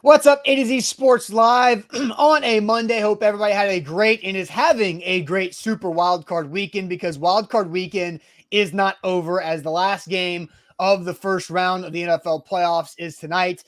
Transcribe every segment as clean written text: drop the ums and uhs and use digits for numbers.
What's up, A to Z Sports Live on a Monday. Hope everybody had a great and is having a great Super Wildcard Weekend, because Wildcard Weekend is not over, as the last game of the first round of the NFL playoffs is tonight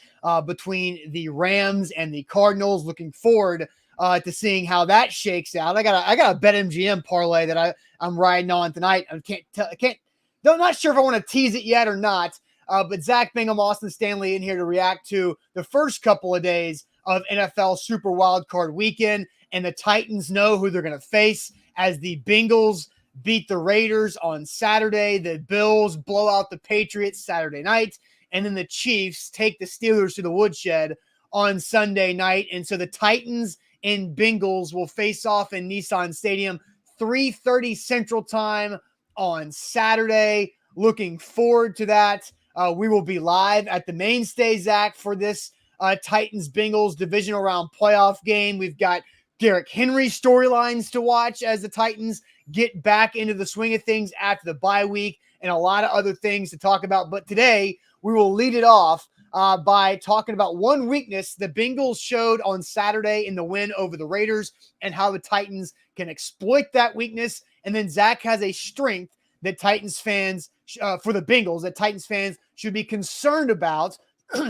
between the Rams and the Cardinals. Looking forward to seeing how that shakes out. I got a BetMGM parlay that I'm riding on tonight. Not sure if I want to tease it yet or not. But Zach Bingham, Austin Stanley in here to react to the first couple of days of NFL Super Wildcard Weekend. And the Titans know who they're going to face, as the Bengals beat the Raiders on Saturday. The Bills blow out the Patriots Saturday night. And then the Chiefs take the Steelers to the woodshed on Sunday night. And so the Titans and Bengals will face off in Nissan Stadium, 3:30 Central Time on Saturday. Looking forward to that. We will be live at the Mainstay, Zach, for this Titans-Bengals divisional round playoff game. We've got Derrick Henry storylines to watch as the Titans get back into the swing of things after the bye week, and a lot of other things to talk about. But today, we will lead it off by talking about one weakness the Bengals showed on Saturday in the win over the Raiders, and how the Titans can exploit that weakness. And then Zach has a strength that Titans fans, for the Bengals, that Titans fans should be concerned about.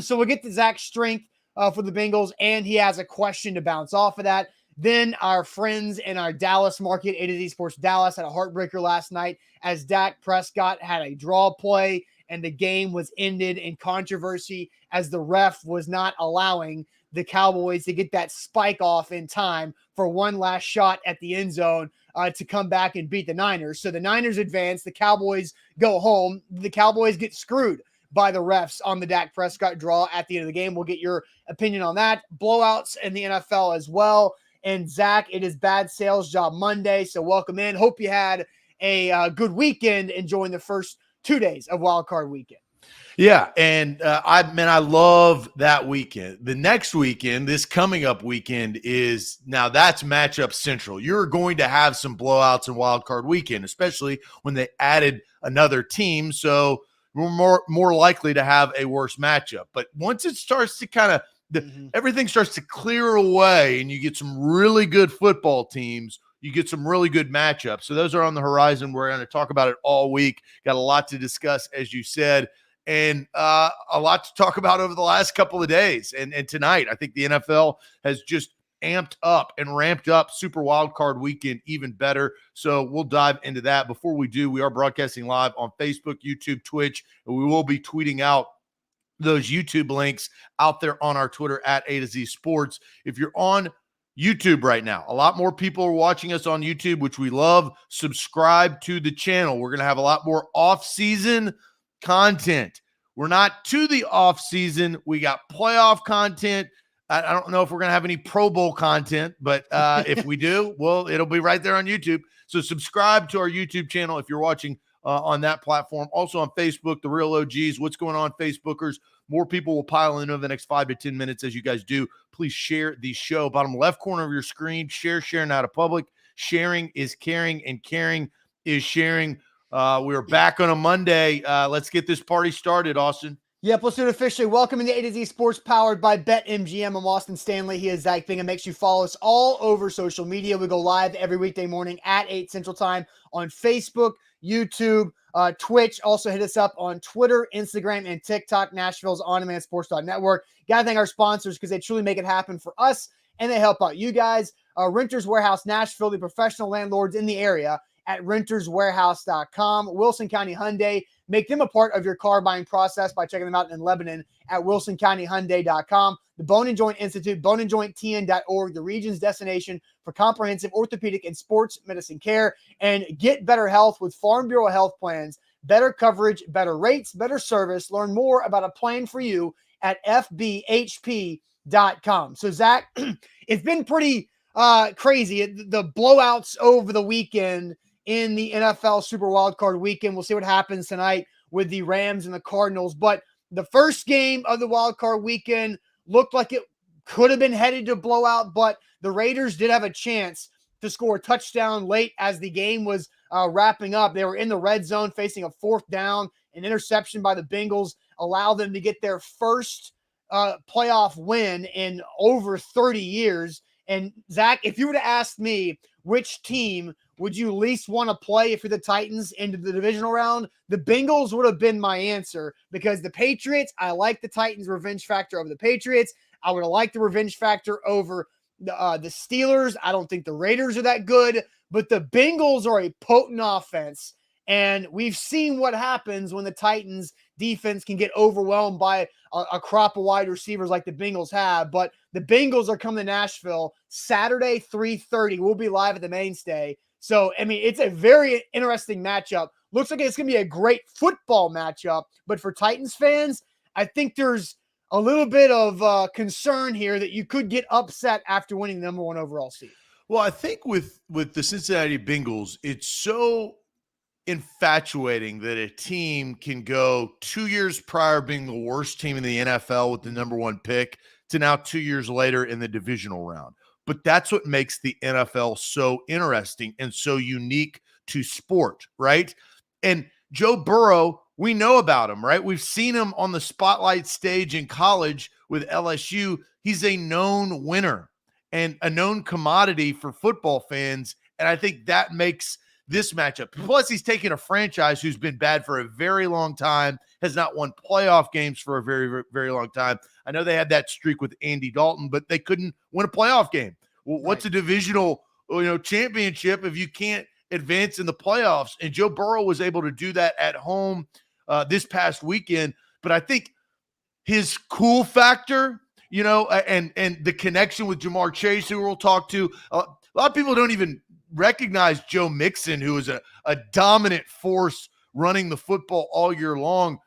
So we'll get to Zach's strength for the Bengals, and he has a question to bounce off of that. Then our friends in our Dallas market, A to Z Sports Dallas, had a heartbreaker last night, as Dak Prescott had a draw play, and the game was ended in controversy, as the ref was not allowing the Cowboys to get that spike off in time for one last shot at the end zone to come back and beat the Niners. So the Niners advance, the Cowboys go home. The Cowboys get screwed by the refs on the Dak Prescott draw at the end of the game. We'll get your opinion on that. Blowouts in the NFL as well. And Zach, it is Bad Sales Job Monday, so welcome in. Hope you had a good weekend enjoying the first 2 days of Wild Card Weekend. Yeah, and I love that weekend. The next weekend, this coming up weekend, that's matchup central. You're going to have some blowouts in Wild Card Weekend, especially when they added another team. So we're more likely to have a worse matchup. But once it starts to everything starts to clear away, and you get some really good football teams, you get some really good matchups. So those are on the horizon. We're going to talk about it all week. Got a lot to discuss, as you said, and a lot to talk about over the last couple of days. And tonight, I think the NFL has just amped up and ramped up Super Wild Card Weekend even better. So we'll dive into that. Before we do, we are broadcasting live on Facebook, YouTube, Twitch, and we will be tweeting out those YouTube links out there on our Twitter at A to Z Sports. If you're on YouTube right now, a lot more people are watching us on YouTube, which we love. Subscribe to the channel. We're going to have a lot more off-season content. We're not to the off season. We got playoff content. I don't know if we're going to have any Pro Bowl content, but if we do, well, it'll be right there on YouTube. So subscribe to our YouTube channel if you're watching on that platform. Also on Facebook, The Real OGs. What's going on, Facebookers? More people will pile in over the next 5 to 10 minutes as you guys do. Please share the show. Bottom left corner of your screen, share now to public. Sharing is caring, and caring is sharing. We're back on a Monday. Let's get this party started, Austin. Yep, let's do it officially. Welcome to A to Z Sports, powered by BetMGM. I'm Austin Stanley. He is Zach Bingham. Make sure you follow us all over social media. We go live every weekday morning at 8 Central Time on Facebook, YouTube, Twitch. Also hit us up on Twitter, Instagram, and TikTok, Nashville's on-demand sports.network. Got to thank our sponsors, because they truly make it happen for us, and they help out you guys. Renters Warehouse Nashville, the professional landlords in the area, at renterswarehouse.com. Wilson County Hyundai. Make them a part of your car buying process by checking them out in Lebanon at wilsoncountyhyundai.com. The Bone and Joint Institute, boneandjointtn.org, the region's destination for comprehensive orthopedic and sports medicine care. And get better health with Farm Bureau health plans. Better coverage, better rates, better service. Learn more about a plan for you at fbhp.com. So, Zach, it's been pretty crazy. The blowouts over the weekend in the NFL Super Wildcard Weekend. We'll see what happens tonight with the Rams and the Cardinals. But the first game of the Wildcard Weekend looked like it could have been headed to blowout, but the Raiders did have a chance to score a touchdown late as the game was wrapping up. They were in the red zone facing a fourth down. An interception by the Bengals allowed them to get their first playoff win in over 30 years. And Zach, if you were to ask me which team would you least want to play if you're the Titans into the divisional round, the Bengals would have been my answer, because the Patriots, I like the Titans' revenge factor over the Patriots. I would have liked the revenge factor over the Steelers. I don't think the Raiders are that good, but the Bengals are a potent offense. And we've seen what happens when the Titans defense can get overwhelmed by a crop of wide receivers like the Bengals have. But the Bengals are coming to Nashville Saturday, 3:30. We'll be live at the Mainstay. So, I mean, it's a very interesting matchup. Looks like it's going to be a great football matchup. But for Titans fans, I think there's a little bit of concern here that you could get upset after winning the number one overall seed. Well, I think with the Cincinnati Bengals, it's so infatuating that a team can go 2 years prior being the worst team in the NFL with the number one pick to now 2 years later in the divisional round. But that's what makes the NFL so interesting and so unique to sport, right? And Joe Burrow, we know about him, right? We've seen him on the spotlight stage in college with LSU. He's a known winner and a known commodity for football fans. And I think that makes this matchup. Plus, he's taken a franchise who's been bad for a very long time, has not won playoff games for a very, very long time. I know they had that streak with Andy Dalton, but they couldn't win a playoff game. Well, what's a divisional, championship if you can't advance in the playoffs? And Joe Burrow was able to do that at home this past weekend. But I think his cool factor, and the connection with Jamar Chase, who we'll talk to, a lot of people don't even recognize Joe Mixon, who is a dominant force running the football all year long.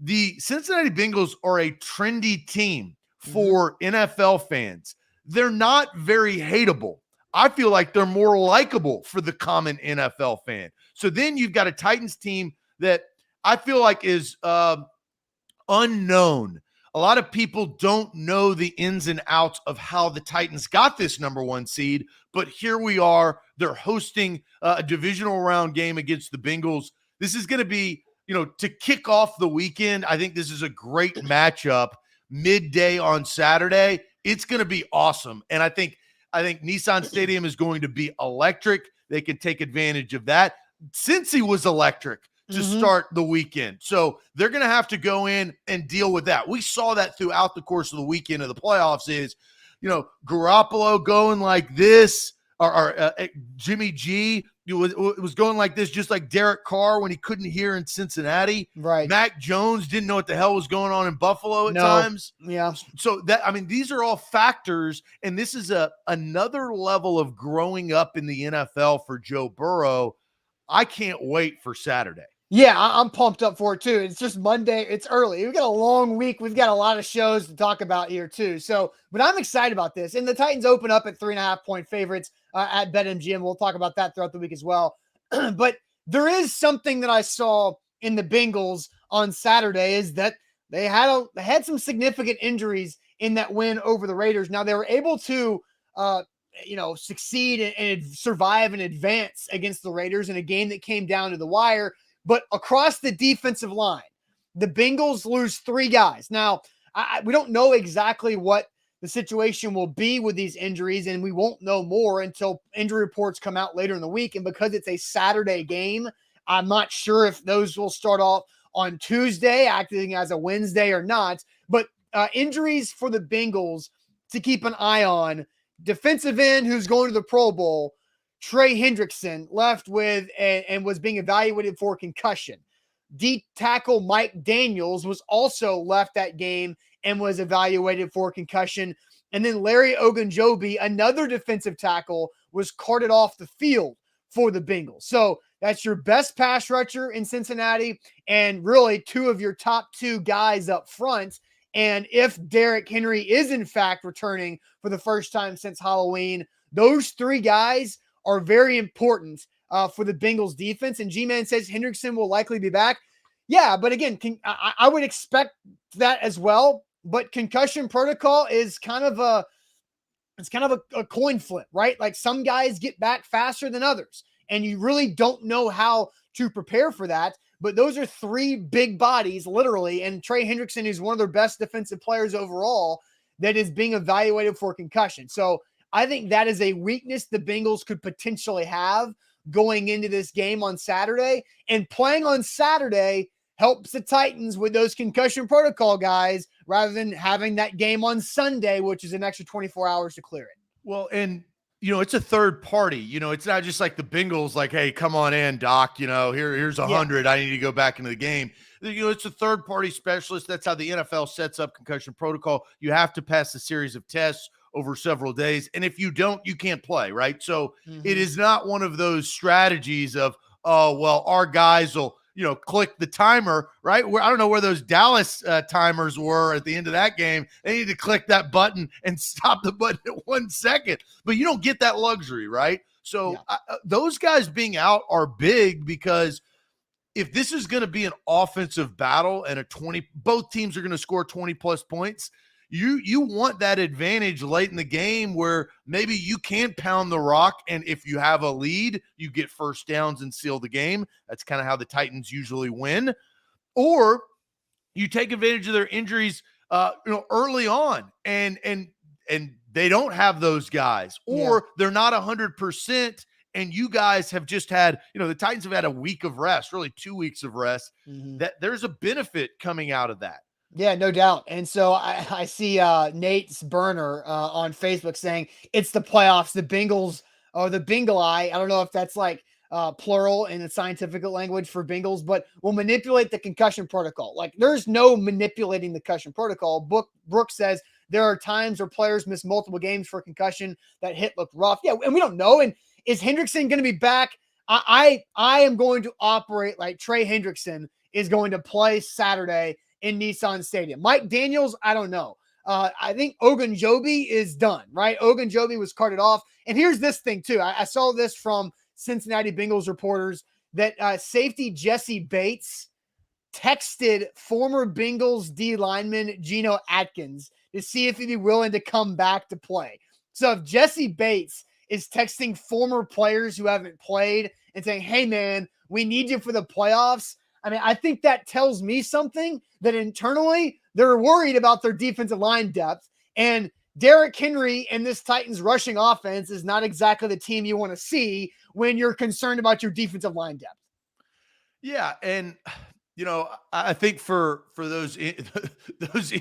The Cincinnati Bengals are a trendy team for NFL fans. They're not very hateable. I feel like they're more likable for the common NFL fan. So then you've got a Titans team that I feel like is unknown. A lot of people don't know the ins and outs of how the Titans got this number one seed, but here we are. They're hosting a divisional round game against the Bengals. This is going to be, to kick off the weekend. I think this is a great matchup midday on Saturday. It's going to be awesome. And I think Nissan Stadium is going to be electric. They can take advantage of that. Cincy was electric to start the weekend. So they're going to have to go in and deal with that. We saw that throughout the course of the weekend of the playoffs is, Garoppolo going like this, or Jimmy G was going like this, just like Derek Carr when he couldn't hear in Cincinnati. Right. Mac Jones didn't know what the hell was going on in Buffalo at times. Yeah. So these are all factors, and this is another level of growing up in the NFL for Joe Burrow. I can't wait for Saturday. Yeah, I'm pumped up for it too. It's just Monday. It's early. We've got a long week. We've got a lot of shows to talk about here too. So, but I'm excited about this. And the Titans open up at 3.5-point favorites at BetMGM. We'll talk about that throughout the week as well. But there is something that I saw in the Bengals on Saturday is that they had some significant injuries in that win over the Raiders. Now they were able to, succeed and survive and advance against the Raiders in a game that came down to the wire. But across the defensive line, the Bengals lose 3 guys. Now, we don't know exactly what the situation will be with these injuries, and we won't know more until injury reports come out later in the week. And because it's a Saturday game, I'm not sure if those will start off on Tuesday, acting as a Wednesday or not. But injuries for the Bengals to keep an eye on. Defensive end who's going to the Pro Bowl, Trey Hendrickson, left with and was being evaluated for concussion. D tackle Mike Daniels was also left that game and was evaluated for concussion. And then Larry Ogunjobi, another defensive tackle, was carted off the field for the Bengals. So that's your best pass rusher in Cincinnati and really 2 of your top 2 guys up front. And if Derrick Henry is in fact returning for the first time since Halloween, those 3 guys are very important for the Bengals defense. And G-Man says Hendrickson will likely be back. Yeah, but again, I would expect that as well. But concussion protocol is kind of a coin flip, right? Like some guys get back faster than others, and you really don't know how to prepare for that. but those are three big bodies, literally. And Trey Hendrickson is one of their best defensive players overall that is being evaluated for concussion. So I think that is a weakness the Bengals could potentially have going into this game on Saturday. And playing on Saturday helps the Titans with those concussion protocol guys rather than having that game on Sunday, which is an extra 24 hours to clear it. Well, and it's a third party. It's not just like the Bengals, like, hey, come on in, doc. Here's 100. I need to go back into the game. It's a third party specialist. That's how the NFL sets up concussion protocol. You have to pass a series of tests over several days, and if you don't, you can't play, right? So it is not one of those strategies of, oh, well, our guys will click the timer, right? I don't know where those Dallas timers were at the end of that game. They need to click that button and stop the button at 1 second. But you don't get that luxury, right? So those guys being out are big, because if this is going to be an offensive battle and both teams are going to score 20 plus points, you want that advantage late in the game where maybe you can pound the rock, and if you have a lead, you get first downs and seal the game. That's kind of how the Titans usually win. Or you take advantage of their injuries early on, and they don't have those guys, or they're not 100%, and you guys have just had, the Titans have had a week of rest, really 2 weeks of rest. That there's a benefit coming out of that. Yeah, no doubt. And so I see Nate's burner on Facebook saying it's the playoffs, the Bengals, or the Bengal eye. I don't know if that's like plural in the scientific language for Bengals, but will manipulate the concussion protocol. Like, there's no manipulating the concussion protocol. Brooks says there are times where players miss multiple games for concussion. That hit looked rough. Yeah, and we don't know. And is Hendrickson going to be back? I am going to operate like Trey Hendrickson is going to play Saturday in Nissan Stadium. Mike Daniels, I don't know. I think Ogunjobi is done, right? Ogunjobi was carted off. And here's this thing, too. I saw this from Cincinnati Bengals reporters that safety Jesse Bates texted former Bengals D lineman Geno Atkins to see if he'd be willing to come back to play. So if Jesse Bates is texting former players who haven't played and saying, hey, man, we need you for the playoffs, I mean, I think that tells me something, that internally they're worried about their defensive line depth. And Derrick Henry and this Titans rushing offense is not exactly the team you want to see when you're concerned about your defensive line depth. Yeah. And, I think for those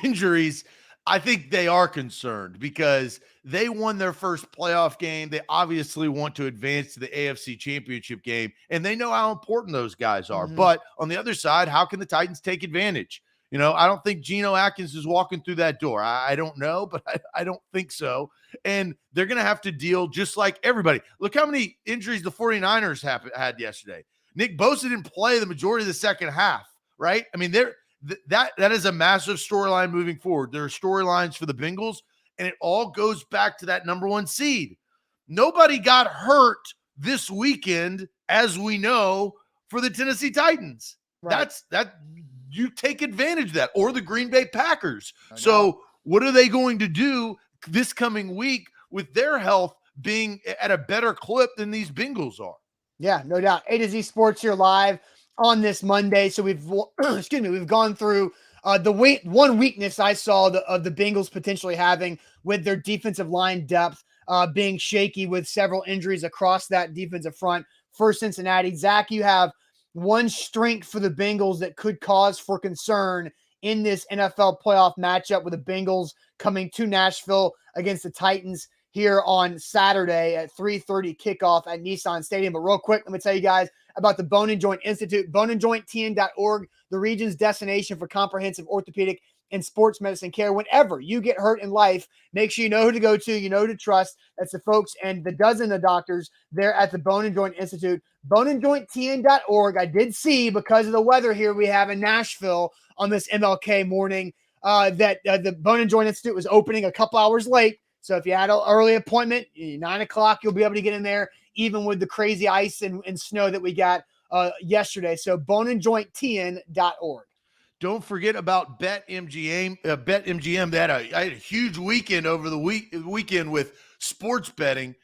injuries, I think they are concerned because they won their first playoff game. They obviously want to advance to the AFC Championship game, and they know how important those guys are. But on the other side, how can the Titans take advantage? I don't think Geno Atkins is walking through that door. I don't know, but I don't think so. And they're going to have to deal just like everybody. Look how many injuries the 49ers had yesterday. Nick Bosa didn't play the majority of the second half, right? I mean, that is a massive storyline moving forward. There are storylines for the Bengals, and it all goes back to that number one seed. Nobody got hurt this weekend, as we know, for the Tennessee Titans. Right. That you take advantage of that, or the Green Bay Packers. So what are they going to do this coming week with their health being at a better clip than these Bengals are? Yeah, no doubt. A to Z Sports here live on this Monday. So we've gone through the one weakness I saw of the Bengals potentially having with their defensive line depth being shaky with several injuries across that defensive front for Cincinnati. Zach, you have one strength for the Bengals that could cause for concern in this NFL playoff matchup with the Bengals coming to Nashville against the Titans here on Saturday at 3:30 kickoff at Nissan Stadium. But real quick, let me tell you guys about the Bone and Joint Institute, boneandjointtn.org, the region's destination for comprehensive orthopedic and sports medicine care. Whenever you get hurt in life, make sure you know who to go to, you know who to trust. That's the folks and the dozen of doctors there at the Bone and Joint Institute, boneandjointtn.org. I did see, because of the weather here we have in Nashville on this MLK morning, that the Bone and Joint Institute was opening a couple hours late. So if you had an early appointment, 9 o'clock, you'll be able to get in there, even with the crazy ice and snow that we got yesterday. So boneandjointtn.org. Don't forget about BetMGM. BetMGM, they had a huge weekend over the weekend with sports betting.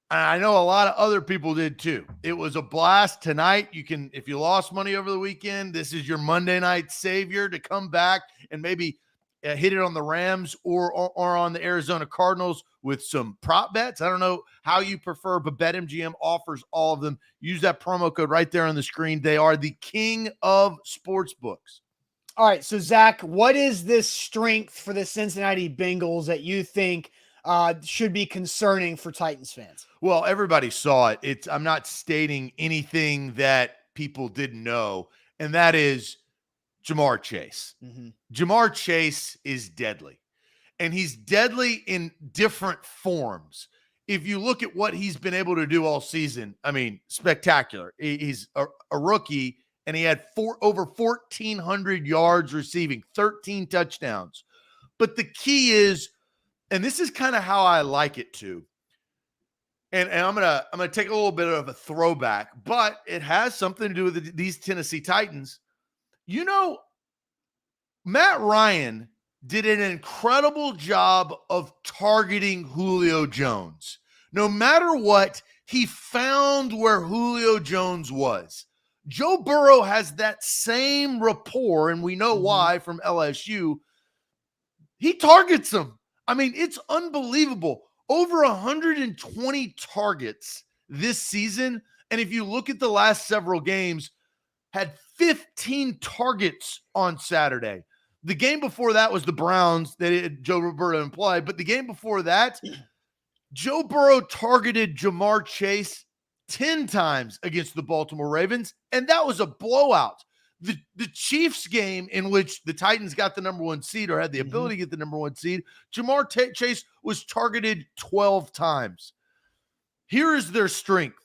I know a lot of other people did too. It was a blast tonight. You can, if you lost money over the weekend, this is your Monday night savior to come back and maybe hit it on the Rams or on the Arizona Cardinals with some prop bets. I don't know how you prefer, but BetMGM offers all of them. Use that promo code right there on the screen. They are the king of sports books. All right, so Zach, what is this strength for the Cincinnati Bengals that you think should be concerning for Titans fans? Well, everybody saw it. I'm not stating anything that people didn't know, and that is Jamar Chase. Mm-hmm. Jamar Chase is deadly, and he's deadly in different forms. If you look at what he's been able to do all season, I mean, spectacular. He's a rookie, and he had over 1,400 yards receiving, 13 touchdowns. But the key is, and this is kind of how I like it too, and I'm gonna take a little bit of a throwback, but it has something to do with these Tennessee Titans. You know, Matt Ryan did an incredible job of targeting Julio Jones. No matter what, he found where Julio Jones was. Joe Burrow has that same rapport, and we know why from LSU. He targets him. I mean, it's unbelievable. Over 120 targets this season. And if you look at the last several games, had 15 targets on Saturday. The game before that was the Browns that Joe Roberto implied. But the game before that, Joe Burrow targeted Jamar Chase 10 times against the Baltimore Ravens, and that was a blowout. The Chiefs game in which the Titans got the number one seed or had the ability to get the number one seed, Jamar Chase was targeted 12 times. Here is their strength.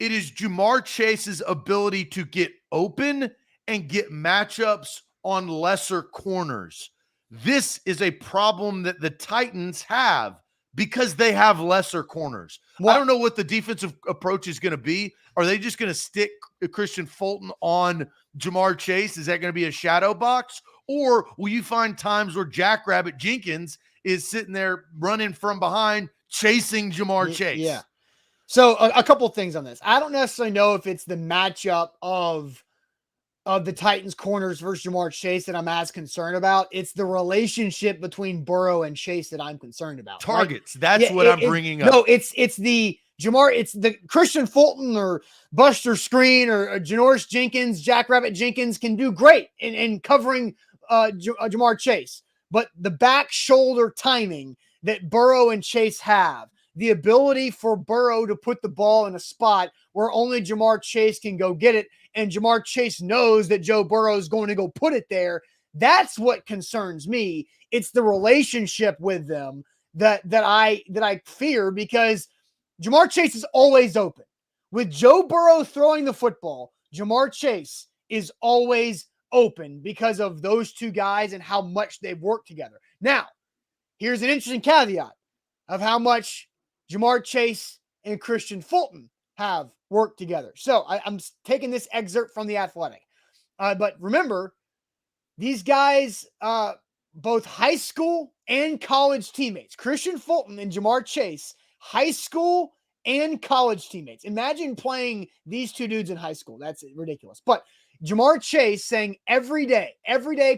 It is Jamar Chase's ability to get open and get matchups on lesser corners. This is a problem that the Titans have because they have lesser corners. I don't know what the defensive approach is going to be. Are they just going to stick Christian Fulton on Jamar Chase? Is that going to be a shadow box? Or will you find times where Jackrabbit Jenkins is sitting there running from behind, chasing Jamar Chase? Yeah. So a couple things on this. I don't necessarily know if it's the matchup of the Titans corners versus Jamar Chase that I'm as concerned about. It's the relationship between Burrow and Chase that I'm concerned about. Targets. That's what I'm bringing up. No, it's the Jamar, it's the Christian Fulton or Buster Screen or Janoris Jenkins, Jackrabbit Jenkins can do great in covering Jamar Chase. But the back shoulder timing that Burrow and Chase have, the ability for Burrow to put the ball in a spot where only Jamar Chase can go get it, and Jamar Chase knows that Joe Burrow is going to go put it there. That's what concerns me. It's the relationship with them that I fear, because Jamar Chase is always open. With Joe Burrow throwing the football, Jamar Chase is always open because of those two guys and how much they've worked together. Now, here's an interesting caveat of how much Jamar Chase and Christian Fulton have worked together. So I'm taking this excerpt from The Athletic. But remember, these guys, both high school and college teammates, Christian Fulton and Jamar Chase, high school and college teammates. Imagine playing these two dudes in high school. That's ridiculous. But Jamar Chase saying every day,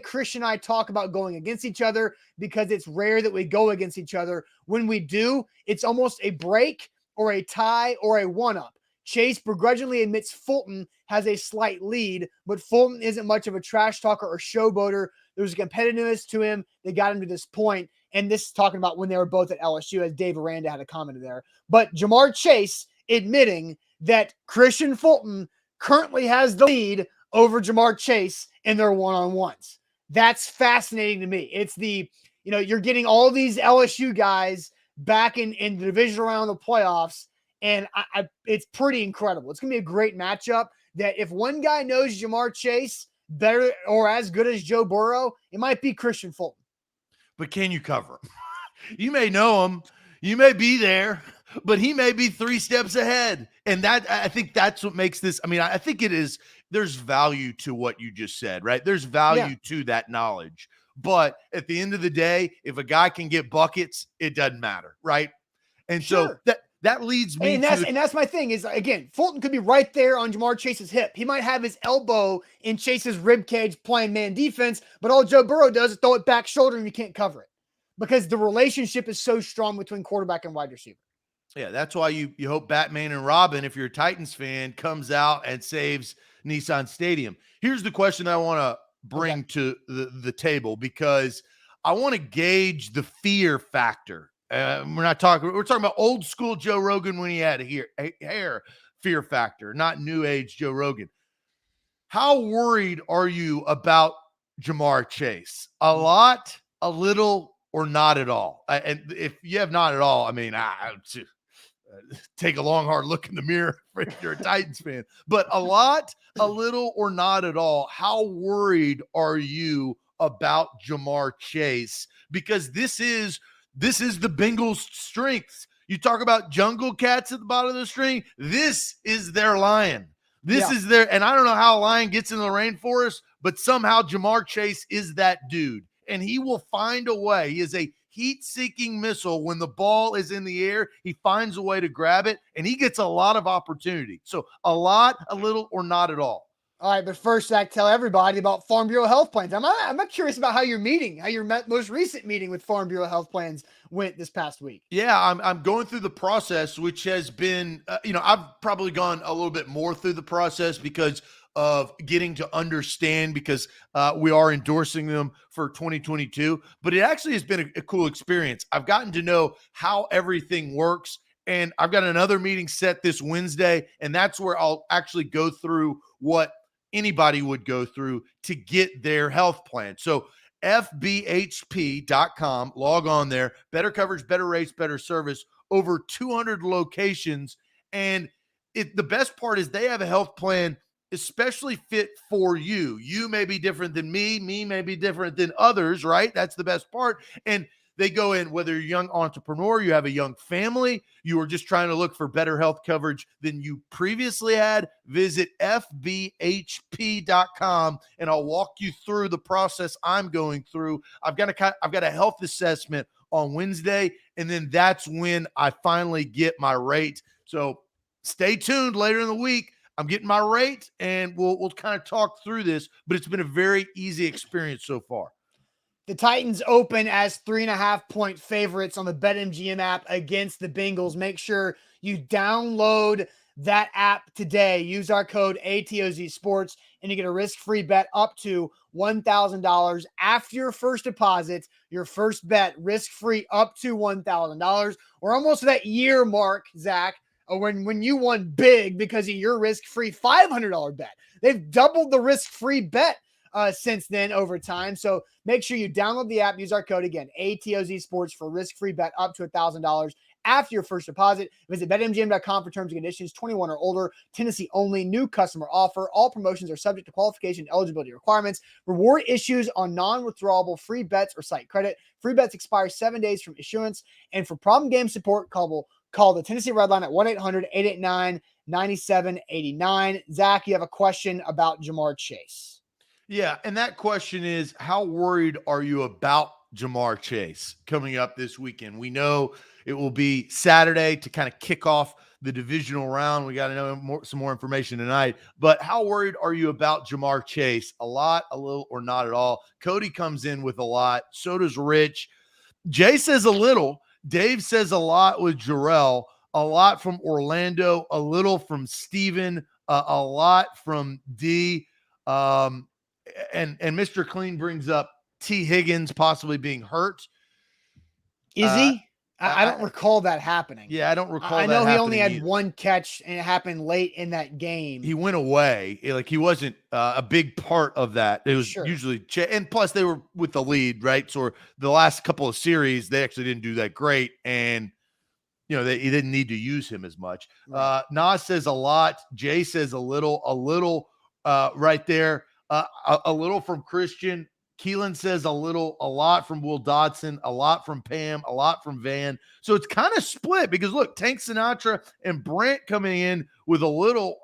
Christian and I talk about going against each other because it's rare that we go against each other. When we do, it's almost a break or a tie or a one-up. Chase begrudgingly admits Fulton has a slight lead, but Fulton isn't much of a trash talker or showboater. There's a competitiveness to him that got him to this point. And this is talking about when they were both at LSU, as Dave Aranda had a comment there. But Jamar Chase admitting that Christian Fulton currently has the lead over Jamar Chase in their one-on-ones. That's fascinating to me. It's you're getting all these LSU guys back in the division round of the playoffs, and it's pretty incredible. It's going to be a great matchup that if one guy knows Jamar Chase better or as good as Joe Burrow, it might be Christian Fulton. But can you cover him? You may know him. You may be there, but he may be 3 steps ahead. And I think that's what makes this. I mean, I think it is. There's value to what you just said, right? There's value to that knowledge. But at the end of the day, if a guy can get buckets, it doesn't matter, right? And so that leads me And to that's my thing is, again, Fulton could be right there on Jamar Chase's hip. He might have his elbow in Chase's rib cage playing man defense, but all Joe Burrow does is throw it back shoulder and you can't cover it because the relationship is so strong between quarterback and wide receiver. Yeah, that's why you hope Batman and Robin, if you're a Titans fan, comes out and saves Nissan Stadium. Here's the question I want to bring to the table, because I want to gauge the fear factor. We're talking about old school Joe Rogan when he had hair fear factor, not new age Joe Rogan. How worried are you about Jamar Chase? A lot, a little, or not at all? And if you have not at all, I mean, take a long, hard look in the mirror if you're a Titans fan. But a lot, a little, or not at all, how worried are you about Jamar Chase? Because this is the Bengals' strengths. You talk about jungle cats at the bottom of the string. This is their lion. This is their, and I don't know how a lion gets in the rainforest, but somehow Jamar Chase is that dude. And he will find a way. He is a heat-seeking missile. When the ball is in the air, he finds a way to grab it, and he gets a lot of opportunity. So a lot, a little, or not at all. All right, but first, Zach, tell everybody about Farm Bureau Health Plans. I'm curious about how your most recent meeting with Farm Bureau Health Plans went this past week. Yeah, I'm going through the process, which has been, I've probably gone a little bit more through the process because of getting to understand, because we are endorsing them for 2022. But it actually has been a cool experience. I've gotten to know how everything works. And I've got another meeting set this Wednesday, and that's where I'll actually go through what anybody would go through to get their health plan. So fbhp.com, log on there. Better coverage, better rates, better service, over 200 locations. And the best part is they have a health plan especially fit for you. You may be different than me may be different than others, right? That's the best part. And they go in, whether you're a young entrepreneur, you have a young family, you are just trying to look for better health coverage than you previously had, visit fbhp.com and I'll walk you through the process I'm going through. I've got a health assessment on Wednesday, and then that's when I finally get my rate. So stay tuned later in the week. I'm getting my rate, and we'll kind of talk through this, but it's been a very easy experience so far. The Titans open as 3.5-point favorites on the BetMGM app against the Bengals. Make sure you download that app today. Use our code ATOZ Sports, and you get a risk-free bet up to $1,000 after your first deposit. Your first bet, risk-free, up to $1,000. We're almost to that year mark, Zach, when you won big because of your risk-free $500 bet. They've doubled the risk-free bet since then over time. So make sure you download the app, use our code again, ATOZ Sports, for risk-free bet up to $1,000 after your first deposit. Visit betmgm.com for terms and conditions. 21 or older, Tennessee only, new customer offer. All promotions are subject to qualification and eligibility requirements. Reward issues on non-withdrawable free bets or site credit. Free bets expire 7 days from issuance. And for problem game support, call the Tennessee Red Line at 1-800-889-9789. Zach, you have a question about Jamar Chase. Yeah, and that question is, how worried are you about Jamar Chase coming up this weekend? We know it will be Saturday to kind of kick off the divisional round. We got to know some more information tonight. But how worried are you about Jamar Chase? A lot, a little, or not at all? Cody comes in with a lot. So does Rich. Jay says a little. Dave says a lot with Jarrell. A lot from Orlando. A little from Steven. A lot from D. And Mr. Clean brings up T. Higgins possibly being hurt. Is he? I don't recall that happening. Yeah, I don't recall. I know he only had one catch, and it happened late in that game. He went away. He wasn't a big part of that. It was usually, and plus they were with the lead, right? So the last couple of series, they actually didn't do that great, and he didn't need to use him as much. Right. Nas says a lot. Jay says a little right there. A little from Christian. Keelan says a lot from Will Dodson, a lot from Pam, a lot from Van. So it's kind of split because look, Tank Sinatra and Brent coming in with a little,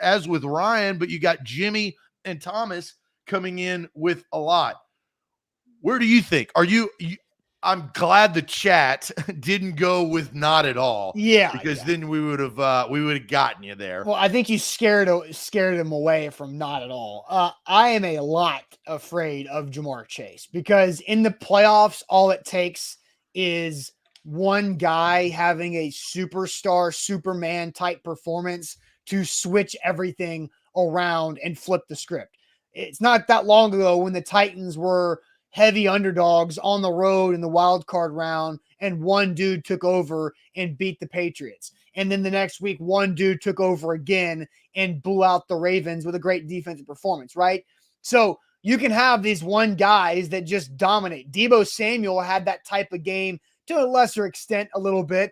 as with Ryan, but you got Jimmy and Thomas coming in with a lot. Where do you think? Are you I'm glad the chat didn't go with not at all. Yeah, because then we would have gotten you there. Well, I think you scared him away from not at all. I am a lot afraid of Jamar Chase because in the playoffs, all it takes is one guy having a superstar, Superman type performance to switch everything around and flip the script. It's not that long ago when the Titans were heavy underdogs on the road in the wild card round, and one dude took over and beat the Patriots. And then the next week, one dude took over again and blew out the Ravens with a great defensive performance, right? So you can have these one guys that just dominate. Deebo Samuel had that type of game to a lesser extent, a little bit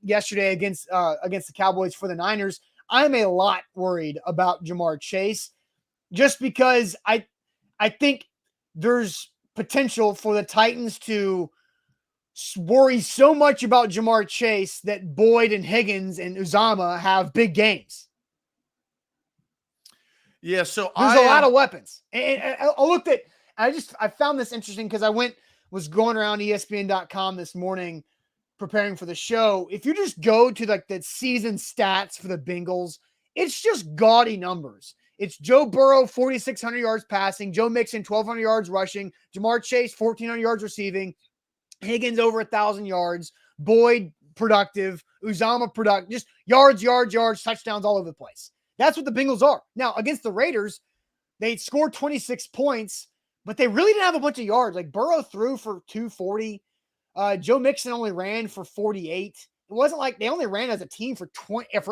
yesterday against the Cowboys for the Niners. I'm a lot worried about Jamar Chase just because I think there's potential for the Titans to worry so much about Jamar Chase that Boyd and Higgins and Uzama have big games. Yeah, so there's a lot of weapons. And I looked at, I found this interesting because I was going around ESPN.com this morning preparing for the show. If you just go to like the season stats for the Bengals, it's just gaudy numbers. It's Joe Burrow, 4,600 yards passing, Joe Mixon, 1,200 yards rushing, Jamar Chase, 1,400 yards receiving, Higgins over 1,000 yards, Boyd productive, Uzama productive, just yards, touchdowns all over the place. That's what the Bengals are. Now, against the Raiders, they scored 26 points, but they really didn't have a bunch of yards. Like Burrow threw for 240. Joe Mixon only ran for 48. It wasn't like they only ran as a team for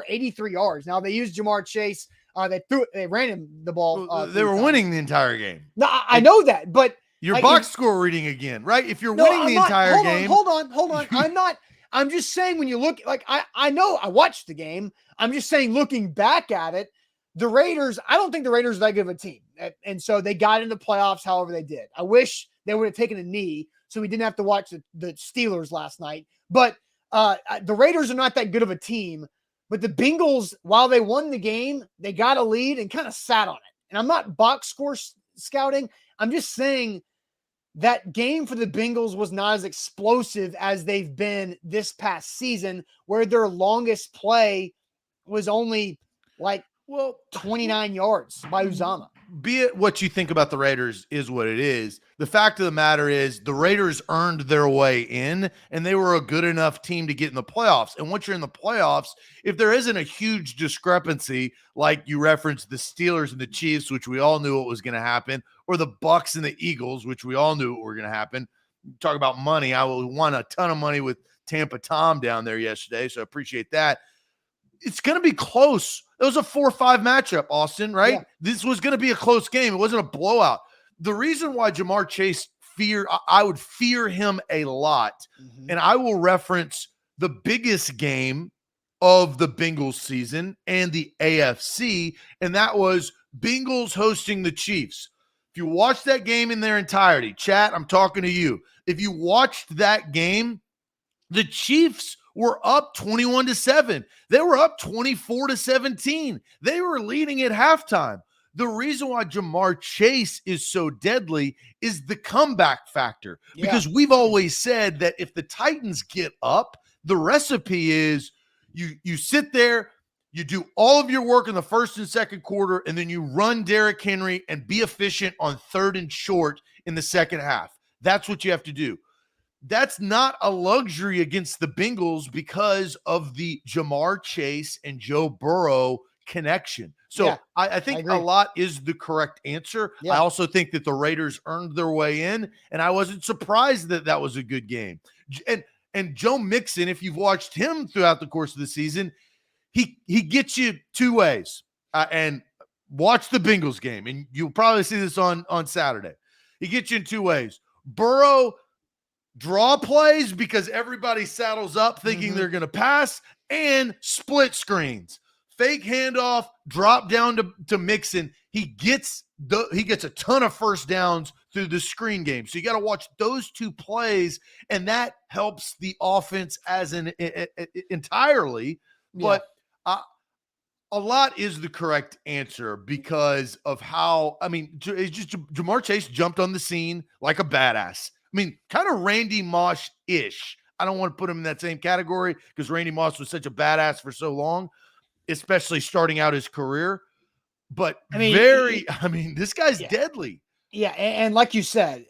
83 yards. Now they used Jamar Chase. They ran him the ball. They were winning the entire game. No, I know that, but your box score reading again, right? If you're winning the entire game. Hold on. I'm just saying when you look, like, I know I watched the game. I'm just saying looking back at it, the Raiders, I don't think the Raiders are that good of a team. And so they got into the playoffs however they did. I wish they would have taken a knee so we didn't have to watch the Steelers last night. But the Raiders are not that good of a team. But the Bengals, while they won the game, they got a lead and kind of sat on it. And I'm not box score scouting. I'm just saying that game for the Bengals was not as explosive as they've been this past season, where their longest play was only like 29 yards by Uzama. Be it what you think about the Raiders is what it is. The fact of the matter is the Raiders earned their way in, and they were a good enough team to get in the playoffs. And once you're in the playoffs, if there isn't a huge discrepancy, like you referenced the Steelers and the Chiefs, which we all knew what was going to happen, or the Bucks and the Eagles, which we all knew what were going to happen. Talk about money. I won a ton of money with Tampa Tom down there yesterday, so I appreciate that. It's going to be close. It was a 4-5 matchup, Austin, right? Yeah. This was going to be a close game. It wasn't a blowout. The reason why Jamar Chase I would fear him a lot, and I will reference the biggest game of the Bengals season and the AFC, and that was Bengals hosting the Chiefs. If you watched that game in their entirety, chat, I'm talking to you. If you watched that game, the Chiefs were up 21-7. They were up 24-17. They were leading at halftime. The reason why Jamar Chase is so deadly is the comeback factor. Because we've always said that if the Titans get up, the recipe is you sit there, you do all of your work in the first and second quarter, and then you run Derrick Henry and be efficient on third and short in the second half. That's what you have to do. That's not a luxury against the Bengals because of the Jamar Chase and Joe Burrow connection. So I think a lot is the correct answer. I also think that the Raiders earned their way in, and I wasn't surprised that that was a good game. And Joe Mixon, if you've watched him throughout the course of the season, he gets you two ways. And watch the Bengals game, and you'll probably see this on Saturday. He gets you in two ways. Burrow draw plays because everybody saddles up thinking they're going to pass, and split screens, fake handoff, drop down to Mixon. He gets a ton of first downs through the screen game. So you got to watch those two plays, and that helps the offense entirely. But a lot is the correct answer because of how, it's just Jamar Chase jumped on the scene like a badass. mean, kind of Randy Moss-ish. I don't want to put him in that same category because Randy Moss was such a badass for so long, especially starting out his career. But I mean, this guy's yeah, deadly. yeah, and like you said,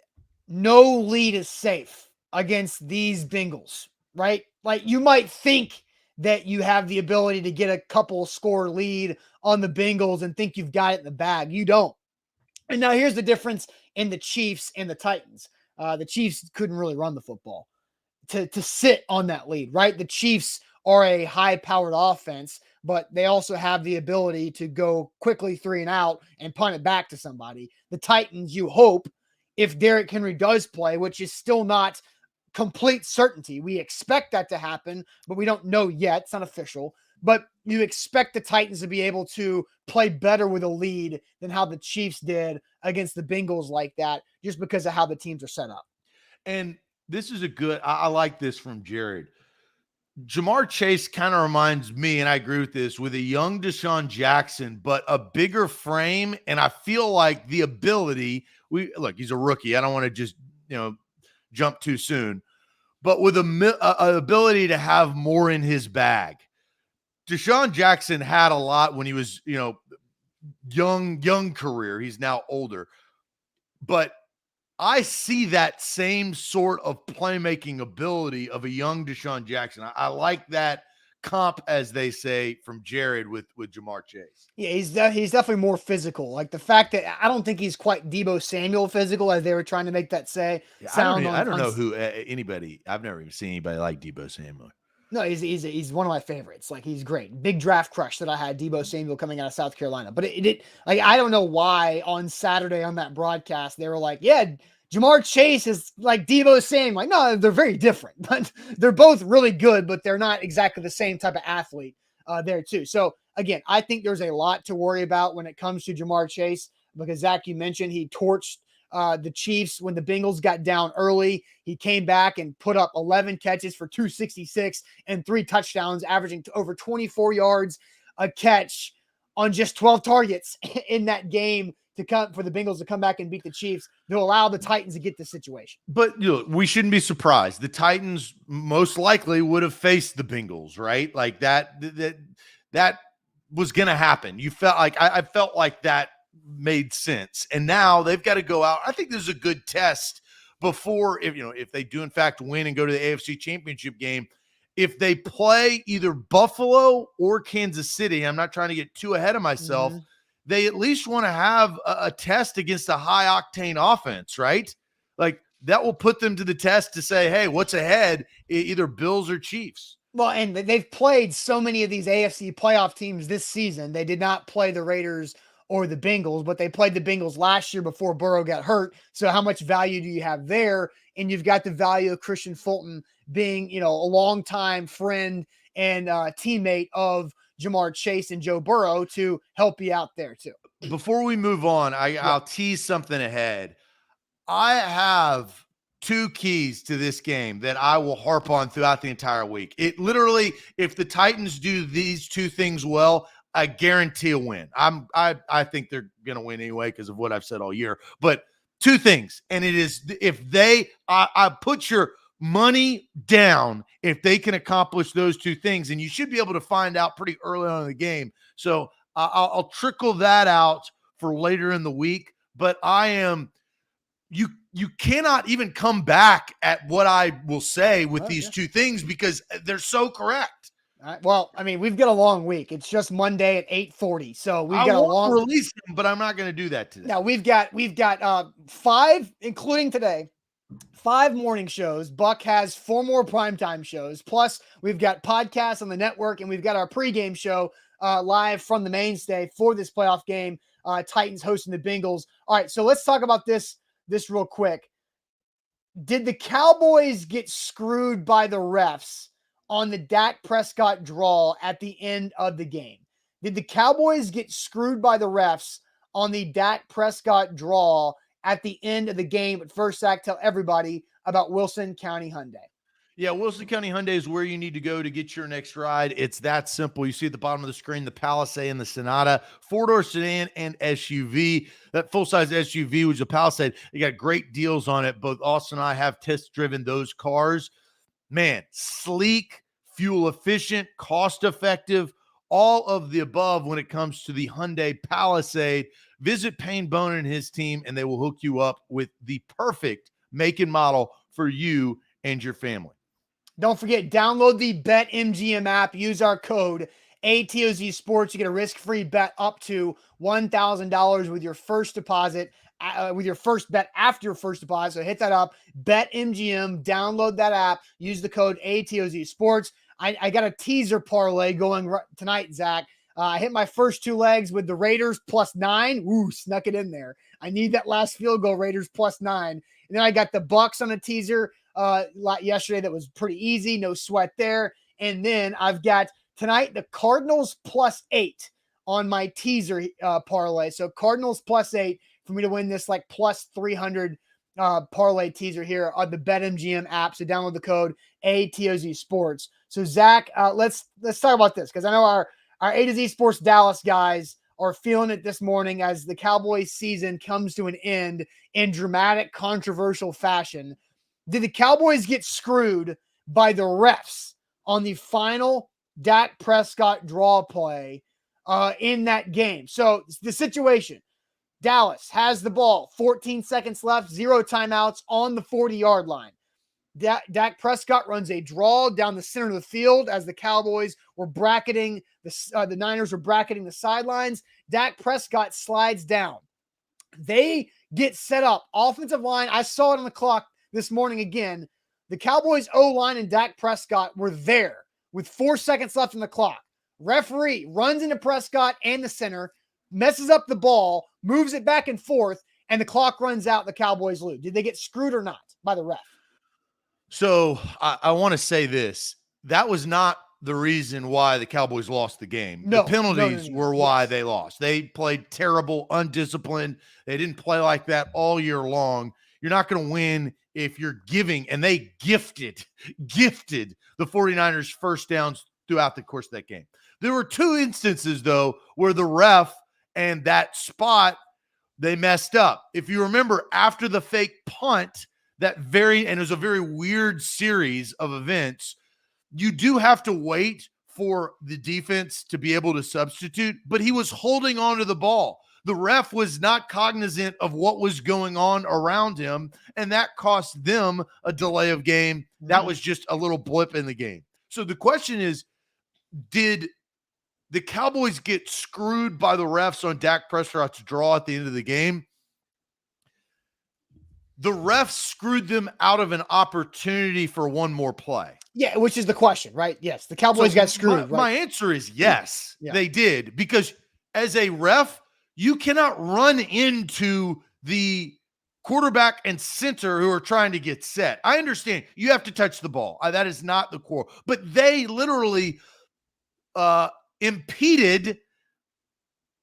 no lead is safe against these Bengals, right? Like you might think that you have the ability to get a couple score lead on the Bengals and think you've got it in the bag. You don't. And now here's the difference in the Chiefs and the Titans. The Chiefs couldn't really run the football to sit on that lead, right? The Chiefs are a high powered offense, but they also have the ability to go quickly 3 and out and punt it back to somebody. The Titans, you hope, if Derrick Henry does play, which is still not complete certainty. We expect that to happen, but we don't know yet. It's not official. But you expect the Titans to be able to play better with a lead than how the Chiefs did against the Bengals like that, just because of how the teams are set up. And this is I like this from Jared. Jamar Chase kind of reminds me, and I agree with this, with a young Deshaun Jackson, but a bigger frame. And I feel like the ability, he's a rookie. I don't want to just, jump too soon, but with a ability to have more in his bag. Deshaun Jackson had a lot when he was, young career. He's now older, but I see that same sort of playmaking ability of a young Deshaun Jackson. I like that comp, as they say, from Jared with Jamar Chase. Yeah, he's definitely more physical. Like the fact that I don't think he's quite Deebo Samuel physical, as they were trying to make that sound. I don't know who anybody. I've never even seen anybody like Deebo Samuel. No, he's one of my favorites. Like he's great. Big draft crush that I had, Deebo Samuel coming out of South Carolina. But it like I don't know why on Saturday on that broadcast they were like, yeah, Jamar Chase is like Deebo Samuel. Like, no, they're very different, but they're both really good, but they're not exactly the same type of athlete there too. So again, I think there's a lot to worry about when it comes to Jamar Chase because Zach, you mentioned he torched the Chiefs when the Bengals got down early. He came back and put up 11 catches for 266 and 3 touchdowns, averaging over 24 yards a catch on just 12 targets in that game to come for the Bengals to come back and beat the Chiefs to allow the Titans to get the situation. But we shouldn't be surprised. The Titans most likely would have faced the Bengals, right? Like that was going to happen. You felt like I felt like that made sense. And now they've got to go out. I think this is a good test before, if they do in fact win and go to the AFC Championship game, if they play either Buffalo or Kansas City, I'm not trying to get too ahead of myself. Mm-hmm. They at least want to have a test against a high octane offense, right? Like that will put them to the test to say, hey, what's ahead? Either Bills or Chiefs. Well, and they've played so many of these AFC playoff teams this season. They did not play the Raiders or the Bengals, but they played the Bengals last year before Burrow got hurt. So how much value do you have there? And you've got the value of Christian Fulton being, a longtime friend and teammate of Jamar Chase and Joe Burrow to help you out there too. Before we move on, I'll tease something ahead. I have 2 keys to this game that I will harp on throughout the entire week. It literally, if the Titans do these 2 things well, I guarantee a win. I think they're going to win anyway because of what I've said all year. But 2 things, and it is if I put your money down if they can accomplish those 2 things, and you should be able to find out pretty early on in the game. So I'll trickle that out for later in the week. But you cannot even come back at what I will say with these 2 things because they're so correct. Well, I mean, we've got a long week. It's just Monday at 8:40, so we've got a long release them, but I'm not going to do that today. Now we've got 5, including today, 5 morning shows. Buck has 4 more primetime shows. Plus, we've got podcasts on the network, and we've got our pregame show live from the mainstay for this playoff game. Titans hosting the Bengals. All right, so let's talk about this real quick. Did the Cowboys get screwed by the refs on the Dak Prescott draw at the end of the game? Did the Cowboys get screwed by the refs on the Dak Prescott draw at the end of the game? But first, Zach, tell everybody about Wilson County Hyundai. Yeah, Wilson County Hyundai is where you need to go to get your next ride. It's that simple. You see at the bottom of the screen the Palisade and the Sonata, four-door sedan and SUV. That full-size SUV, which is a Palisade, you got great deals on it. Both Austin and I have test-driven those cars. Man, sleek, fuel efficient, cost effective, all of the above when it comes to the Hyundai Palisade. Visit Payne Bonin and his team, and they will hook you up with the perfect make and model for you and your family. Don't forget, download the BetMGM app. Use our code ATOZ Sports. You get a risk-free bet up to $1,000 with your first deposit, with your first bet after your first deposit. So hit that up. BetMGM. Download that app. Use the code ATOZ Sports. I got a teaser parlay going tonight, Zach. I hit my first two legs with the Raiders +9. Ooh, snuck it in there. I need that last field goal, Raiders +9. And then I got the Bucks on a teaser yesterday that was pretty easy, no sweat there. And then I've got tonight the Cardinals +8 on my teaser parlay. So Cardinals +8 for me to win this like +300 parlay teaser here on the BetMGM app. So download the code ATOZ Sports. So Zach, let's talk about this because I know our A to Z Sports Dallas guys are feeling it this morning as the Cowboys season comes to an end in dramatic, controversial fashion. Did the Cowboys get screwed by the refs on the final Dak Prescott draw play in that game? So the situation, Dallas has the ball, 14 seconds left, 0 timeouts on the 40-yard line. Dak Prescott runs a draw down the center of the field as the Cowboys were bracketing, the Niners were bracketing the sidelines. Dak Prescott slides down. They get set up. Offensive line, I saw it on the clock this morning again. The Cowboys O-line and Dak Prescott were there with 4 seconds left on the clock. Referee runs into Prescott and the center, messes up the ball, moves it back and forth, and the clock runs out. The Cowboys lose. Did they get screwed or not by the ref? So I want to say this. That was not the reason why the Cowboys lost the game. No, the penalties no. were why they lost. They played terrible, undisciplined. They didn't play like that all year long. You're not going to win if you're giving, and they gifted the 49ers first downs throughout the course of that game. There were two instances, though, where the ref and that spot, they messed up. If you remember, after the fake punt, and it was a very weird series of events, you do have to wait for the defense to be able to substitute, but he was holding on to the ball. The ref was not cognizant of what was going on around him, and that cost them a delay of game. That was just a little blip in the game. So the question is, did the Cowboys get screwed by the refs on Dak Prescott's draw at the end of the game? The refs screwed them out of an opportunity for one more play. Yeah, which is the question, right? Yes, the Cowboys got screwed. Right? My answer is yes, they did. Because as a ref, you cannot run into the quarterback and center who are trying to get set. I understand you have to touch the ball. That is not the core. But they literally impeded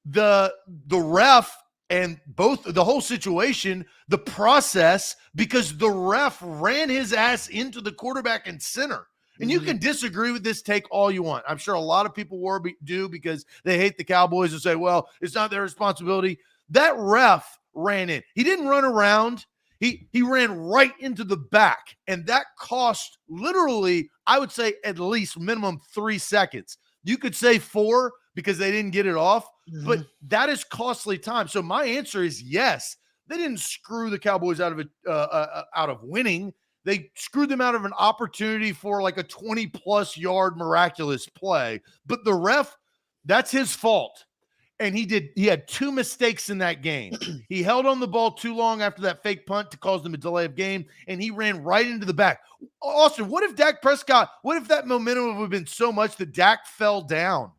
the ref and the whole situation, the process, because the ref ran his ass into the quarterback and center. And you can disagree with this take all you want. I'm sure a lot of people do because they hate the Cowboys and say, well, it's not their responsibility. That ref ran in. He didn't run around. He ran right into the back. And that cost literally, I would say, at least minimum 3 seconds. You could say 4 because they didn't get it off, but that is costly time. So my answer is yes. They didn't screw the Cowboys out of winning. They screwed them out of an opportunity for like a 20-plus yard miraculous play. But the ref, that's his fault. And he had 2 mistakes in that game. He held on the ball too long after that fake punt to cause them a delay of game, and he ran right into the back. Austin, what if that momentum would have been so much that Dak fell down?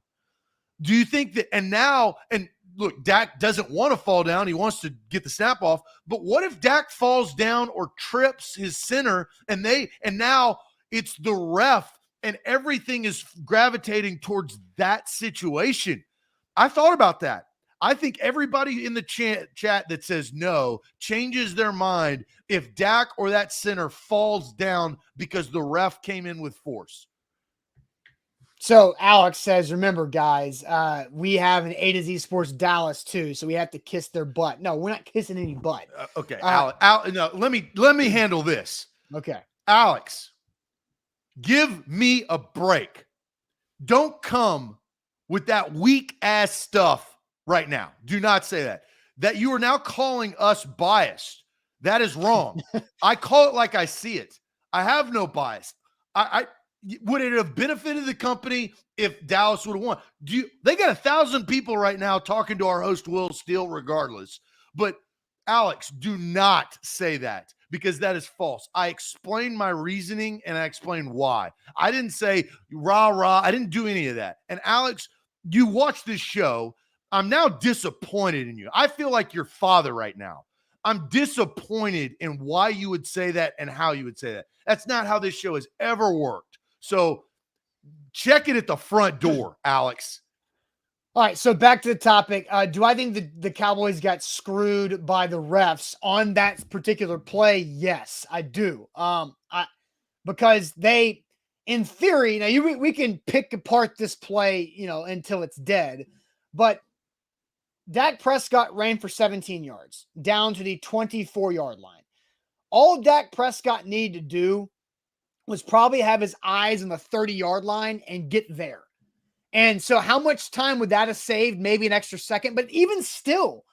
Do you think that, and look, Dak doesn't want to fall down. He wants to get the snap off. But what if Dak falls down or trips his center and now it's the ref and everything is gravitating towards that situation? I thought about that. I think everybody in the chat that says no changes their mind if Dak or that center falls down because the ref came in with force. So Alex says, remember, guys, we have an A to Z Sports Dallas too, so we have to kiss their butt. No, we're not kissing any butt. Okay, Alex. No, let me handle this. Okay, Alex, give me a break. Don't come with that weak ass stuff right now. Do not say that. That you are now calling us biased. That is wrong. I call it like I see it. I have no bias. I would it have benefited the company if Dallas would have won? They got 1,000 people right now talking to our host Will Steele regardless. But Alex, do not say that because that is false. I explained my reasoning and I explained why. I didn't say rah rah. I didn't do any of that. And Alex, you watch this show. I'm now disappointed in you. I feel like your father right now. I'm disappointed in why you would say that and how you would say that. That's not how this show has ever worked. So check it at the front door, Alex. All right, so back to the topic. Do I think the Cowboys got screwed by the refs on that particular play? Yes, I do. Because they, in theory, now we can pick apart this play, until it's dead, but Dak Prescott ran for 17 yards down to the 24-yard line. All Dak Prescott needed to do was probably have his eyes on the 30-yard line and get there. And so how much time would that have saved? Maybe an extra second. But even still,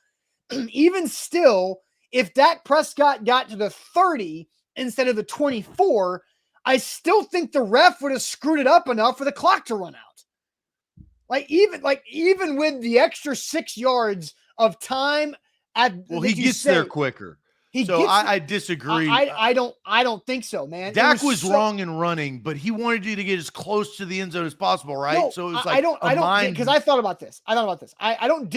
if Dak Prescott got to the 30 instead of the 24, I still think the ref would have screwed it up enough for the clock to run out. Even with the extra 6 yards of time he gets there quicker. I disagree. I don't think so, man. Dak was wrong in running, but he wanted you to get as close to the end zone as possible, right? No, so it was I don't because I thought about this. I don't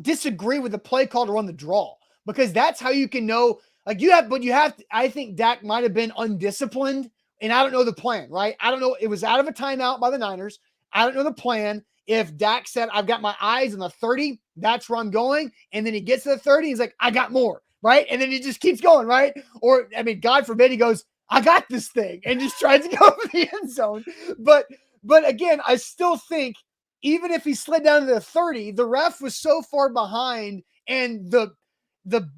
disagree with the play call to run the draw because that's how you can know. I think Dak might have been undisciplined, and I don't know the plan, right? I don't know. It was out of a timeout by the Niners. I don't know the plan. If Dak said, I've got my eyes on the 30, that's where I'm going. And then he gets to the 30, he's like, I got more, right? And then he just keeps going, right? Or, God forbid he goes, I got this thing, and just tries to go over the end zone. But again, I still think even if he slid down to the 30, the ref was so far behind and the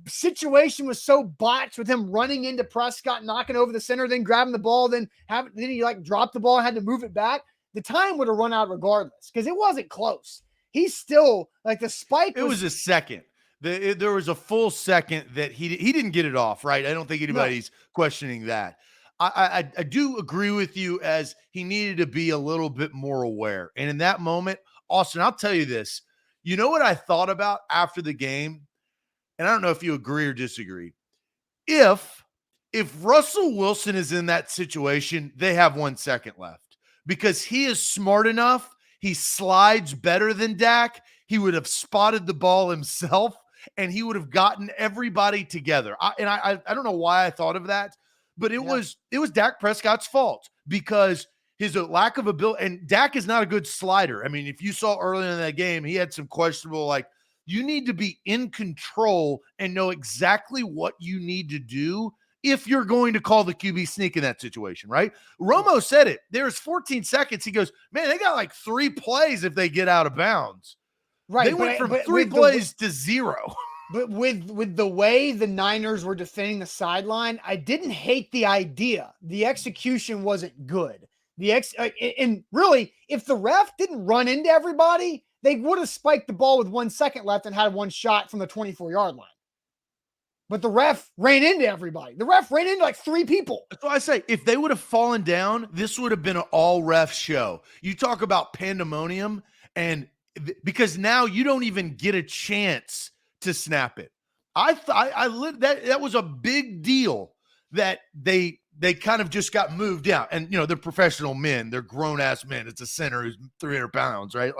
situation was so botched with him running into Prescott, knocking over the center, then grabbing the ball, then he dropped the ball and had to move it back. The time would have run out regardless because it wasn't close. He's still the spike. It was a second. There was a full second that he didn't get it off, right? I don't think anybody's questioning that. I do agree with you as he needed to be a little bit more aware. And in that moment, Austin, I'll tell you this. You know what I thought about after the game? And I don't know if you agree or disagree. If Russell Wilson is in that situation, they have 1 second left. Because he is smart enough, he slides better than Dak. He would have spotted the ball himself, and he would have gotten everybody together. I don't know why I thought of that, but it was Dak Prescott's fault because his lack of ability. And Dak is not a good slider. If you saw earlier in that game, he had some questionable. You need to be in control and know exactly what you need to do if you're going to call the QB sneak in that situation, right? Romo said it. There's 14 seconds. He goes, man, they got 3 plays if they get out of bounds. Right. They went from 3 plays to 0. But with the way the Niners were defending the sideline, I didn't hate the idea. The execution wasn't good. And really, if the ref didn't run into everybody, they would have spiked the ball with 1 second left and had one shot from the 24-yard line. But the ref ran into everybody. The ref ran into 3 people. That's why I say, if they would have fallen down, this would have been an all-ref show. You talk about pandemonium, and because now you don't even get a chance to snap it. That was a big deal that they kind of just got moved out. And, they're professional men. They're grown-ass men. It's a center who's 300 pounds, right?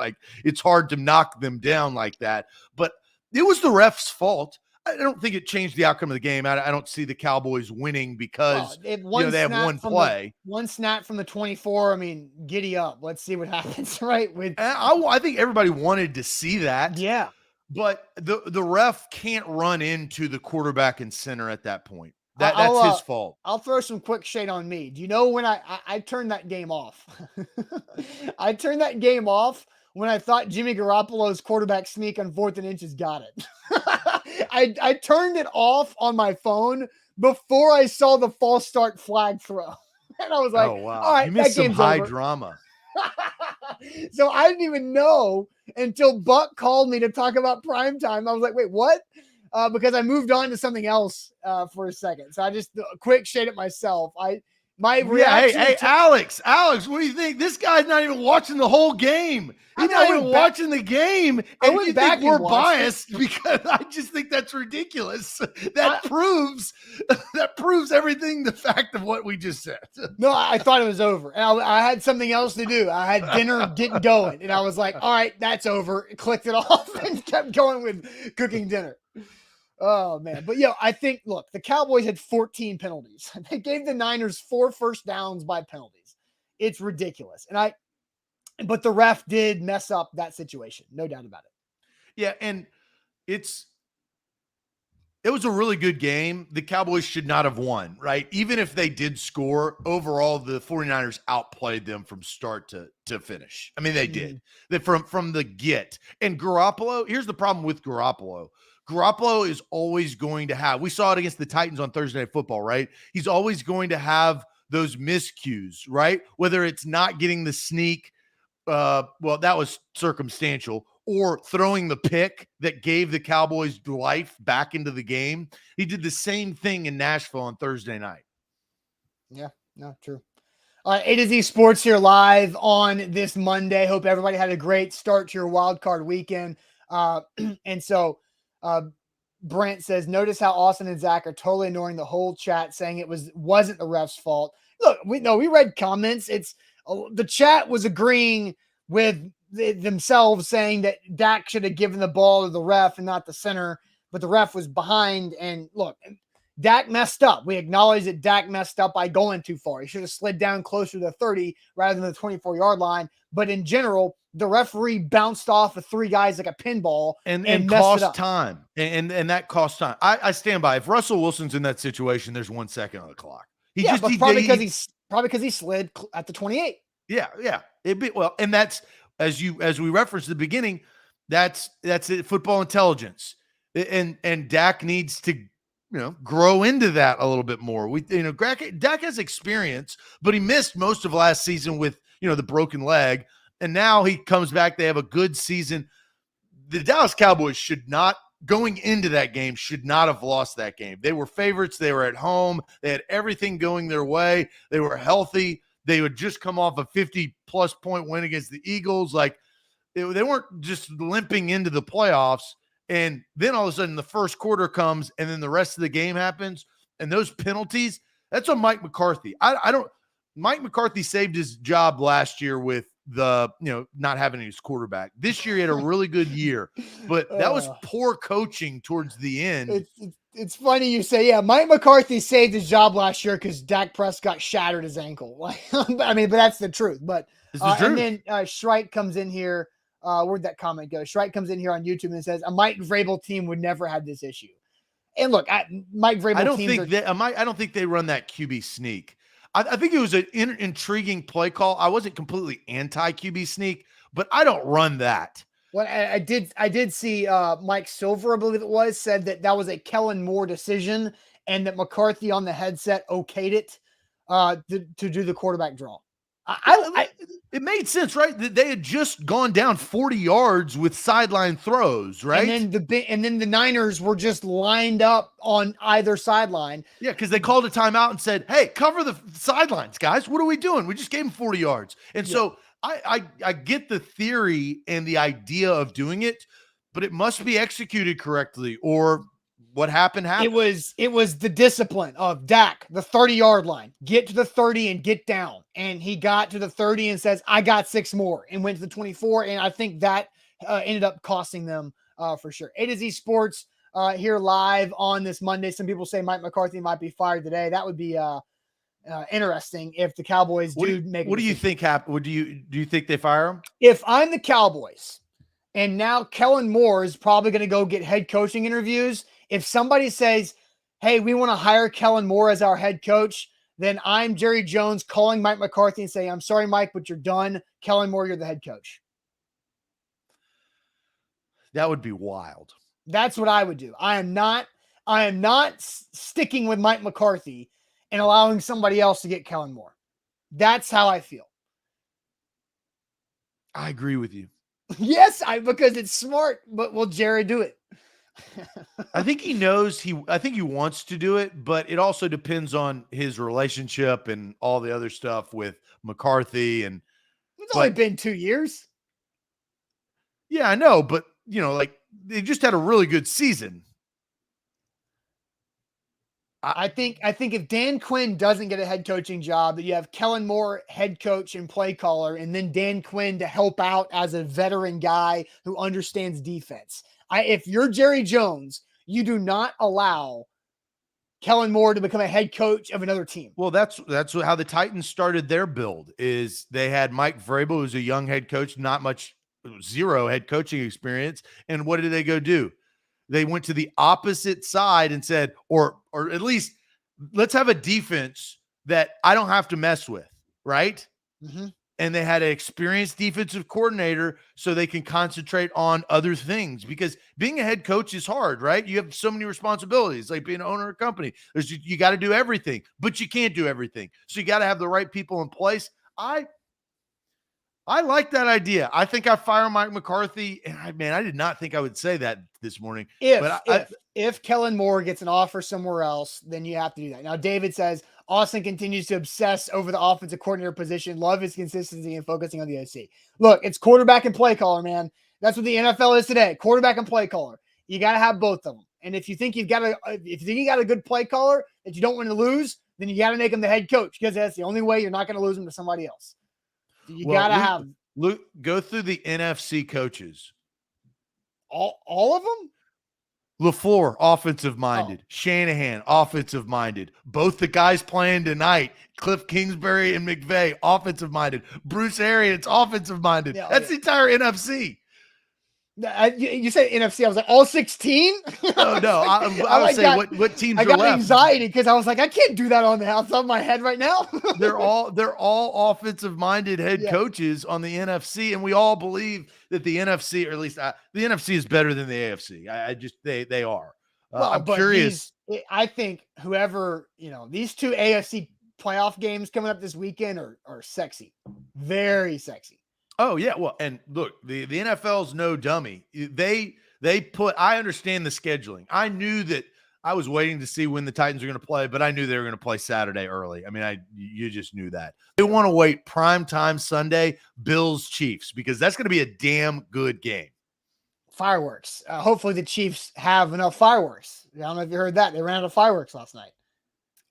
It's hard to knock them down like that. But it was the ref's fault. I don't think it changed the outcome of the game. I don't see the Cowboys winning because they have one play. One snap from the 24. Giddy up. Let's see what happens, right? I think everybody wanted to see that. Yeah. But the ref can't run into the quarterback and center at that point. I'll That's his fault. I'll throw some quick shade on me. Do you know when I turned that game off? I turned that game off when I thought Jimmy Garoppolo's quarterback sneak on 4th and inches got it. I turned it off on my phone before I saw the false start flag throw. And I was like, Oh wow. all right, You that missed some game's high over. drama. So I didn't even know until Buck called me to talk about primetime. I was like, wait, what? Because I moved on to something else for a second. So I just a quick shade at myself. My reaction. Hey, Alex, what do you think? This guy's not even watching the whole game. He's not even watching the game. I And went you back think we're and watched it. biased because I just think that's ridiculous. That proves everything, the fact of what we just said. No, I thought it was over. And I had something else to do. I had dinner getting going. And I was like, all right, that's over. Clicked it off and kept going with cooking dinner. Oh, man. But, I think, look, the Cowboys had 14 penalties. They gave the Niners 4 first downs by penalties. It's ridiculous. But the ref did mess up that situation. No doubt about it. Yeah, and it was a really good game. The Cowboys should not have won, right? Even if they did score, overall, the 49ers outplayed them from start to finish. I mean, they did. From the get. And Garoppolo, here's the problem with Garoppolo. Garoppolo is always going to have, we saw it against the Titans on Thursday Night Football, right? He's always going to have those miscues, right? Whether it's not getting the sneak, well, that was circumstantial, or throwing the pick that gave the Cowboys life back into the game. He did the same thing in Nashville on Thursday night. Yeah, no, true. A to Z Sports here live on this Monday. Hope everybody had a great start to your wild card weekend. And so Brent says, notice how Austin and Zach are totally ignoring the whole chat, saying it wasn't the ref's fault. Look, we read comments. The chat was agreeing with themselves, saying that Dak should have given the ball to the ref and not the center, but the ref was behind. And look, Dak messed up. We acknowledge that Dak messed up by going too far. He should have slid down closer to the 30 rather than the 24-yard line. But in general, the referee bounced off of 3 guys like a pinball and cost time. And that cost time. I stand by. If Russell Wilson's in that situation, there's 1 second on the clock. Probably because he slid at the 28. Yeah. And that's, as we referenced at the beginning, that's it, football intelligence. And Dak needs to grow into that a little bit more. Dak has experience, but he missed most of last season with the broken leg, and now he comes back. They have a good season. The Dallas Cowboys going into that game should not have lost that game. They were favorites. They were at home. They had everything going their way. They were healthy. They would just come off a 50-plus point win against the Eagles. Like they weren't just limping into the playoffs. And then all of a sudden the first quarter comes and then the rest of the game happens. And those penalties, that's on Mike McCarthy. Mike McCarthy saved his job last year with the, not having his quarterback. This year he had a really good year, but that was poor coaching towards the end. It's funny you say, Mike McCarthy saved his job last year because Dak Prescott shattered his ankle. But that's the truth. But and then Shrike comes in here. Where'd that comment go? Shrike comes in here on YouTube and says, a Mike Vrabel team would never have this issue. And look, Mike Vrabel I don't think they run that QB sneak. I think it was an intriguing play call. I wasn't completely anti QB sneak, but I don't run that. Well, I did see Mike Silver, I believe it was, said that was a Kellen Moore decision and that McCarthy on the headset okayed it to do the quarterback draw. It made sense, right? They had just gone down 40 yards with sideline throws, right? And then the Niners were just lined up on either sideline. Yeah, because they called a timeout and said, "Hey, cover the sidelines, guys. What are we doing? We just gave them 40 yards." And so I get the theory and the idea of doing it, but it must be executed correctly, or what happened. It was the discipline of Dak, the 30-yard line, get to the 30 and get down. And he got to the 30 and says, I got 6 more, and went to the 24. And I think that ended up costing them for sure. A to Z Sports here live on this Monday. Some people say Mike McCarthy might be fired today. That would be interesting if the Cowboys do make. What do you think happened? Do you think they fire him? If I'm the Cowboys And now Kellen Moore is probably going to go get head coaching interviews. If somebody says, hey, we want to hire Kellen Moore as our head coach, then I'm Jerry Jones calling Mike McCarthy and saying, I'm sorry, Mike, but you're done. Kellen Moore, you're the head coach. That would be wild. That's what I would do. I am not sticking with Mike McCarthy and allowing somebody else to get Kellen Moore. That's how I feel. I agree with you. Yes, because it's smart, but will Jerry do it? I think he knows I think he wants to do it, but it also depends on his relationship and all the other stuff with McCarthy. And it's only been 2 years. Yeah, I know, but like they just had a really good season. I think if Dan Quinn doesn't get a head coaching job, that you have Kellen Moore head coach and play caller, and then Dan Quinn to help out as a veteran guy who understands defense. If you're Jerry Jones, you do not allow Kellen Moore to become a head coach of another team. Well, that's how the Titans started their build. Is they had Mike Vrabel, who's a young head coach, zero head coaching experience, and what did they go do? They went to the opposite side and said, or at least let's have a defense that I don't have to mess with, right? Mm-hmm. And they had an experienced defensive coordinator so they can concentrate on other things, because being a head coach is hard, right? You have so many responsibilities, like being an owner of a company. You got to do everything, but you can't do everything. So you got to have the right people in place. I like that idea. I think I fire Mike McCarthy. And I did not think I would say that this morning. If Kellen Moore gets an offer somewhere else, then you have to do that. Now, David says Austin continues to obsess over the offensive coordinator position. Love his consistency and focusing on the OC. Look, it's quarterback and play caller, man. That's what the NFL is today. Quarterback and play caller. You got to have both of them. And if you think you got a good play caller that you don't want to lose, then you got to make him the head coach, because that's the only way you're not going to lose him to somebody else. You got to have Luke, go through the NFC coaches. All of them? LaFleur, offensive minded. Shanahan, offensive minded. Both the guys playing tonight, Cliff Kingsbury and McVay, offensive minded. Bruce Arians, offensive minded. Yeah, that's the entire NFC. You said NFC. I was like, all 16? Oh, no. I would say what teams are left. I got anxiety because I was like, I can't do that on the outside of my head right now. They're all offensive-minded head coaches on the NFC, and we all believe that the NFC, or at least the NFC, is better than the AFC. They are. I'm curious. I think whoever, these two AFC playoff games coming up this weekend are sexy. Very sexy. Oh, yeah. Well, and look, the NFL's no dummy. I understand the scheduling. I knew that I was waiting to see when the Titans are going to play, but I knew they were going to play Saturday early. I mean, you just knew that. They want to wait prime time Sunday, Bills Chiefs, because that's going to be a damn good game. Fireworks. Hopefully the Chiefs have enough fireworks. I don't know if you heard that. They ran out of fireworks last night.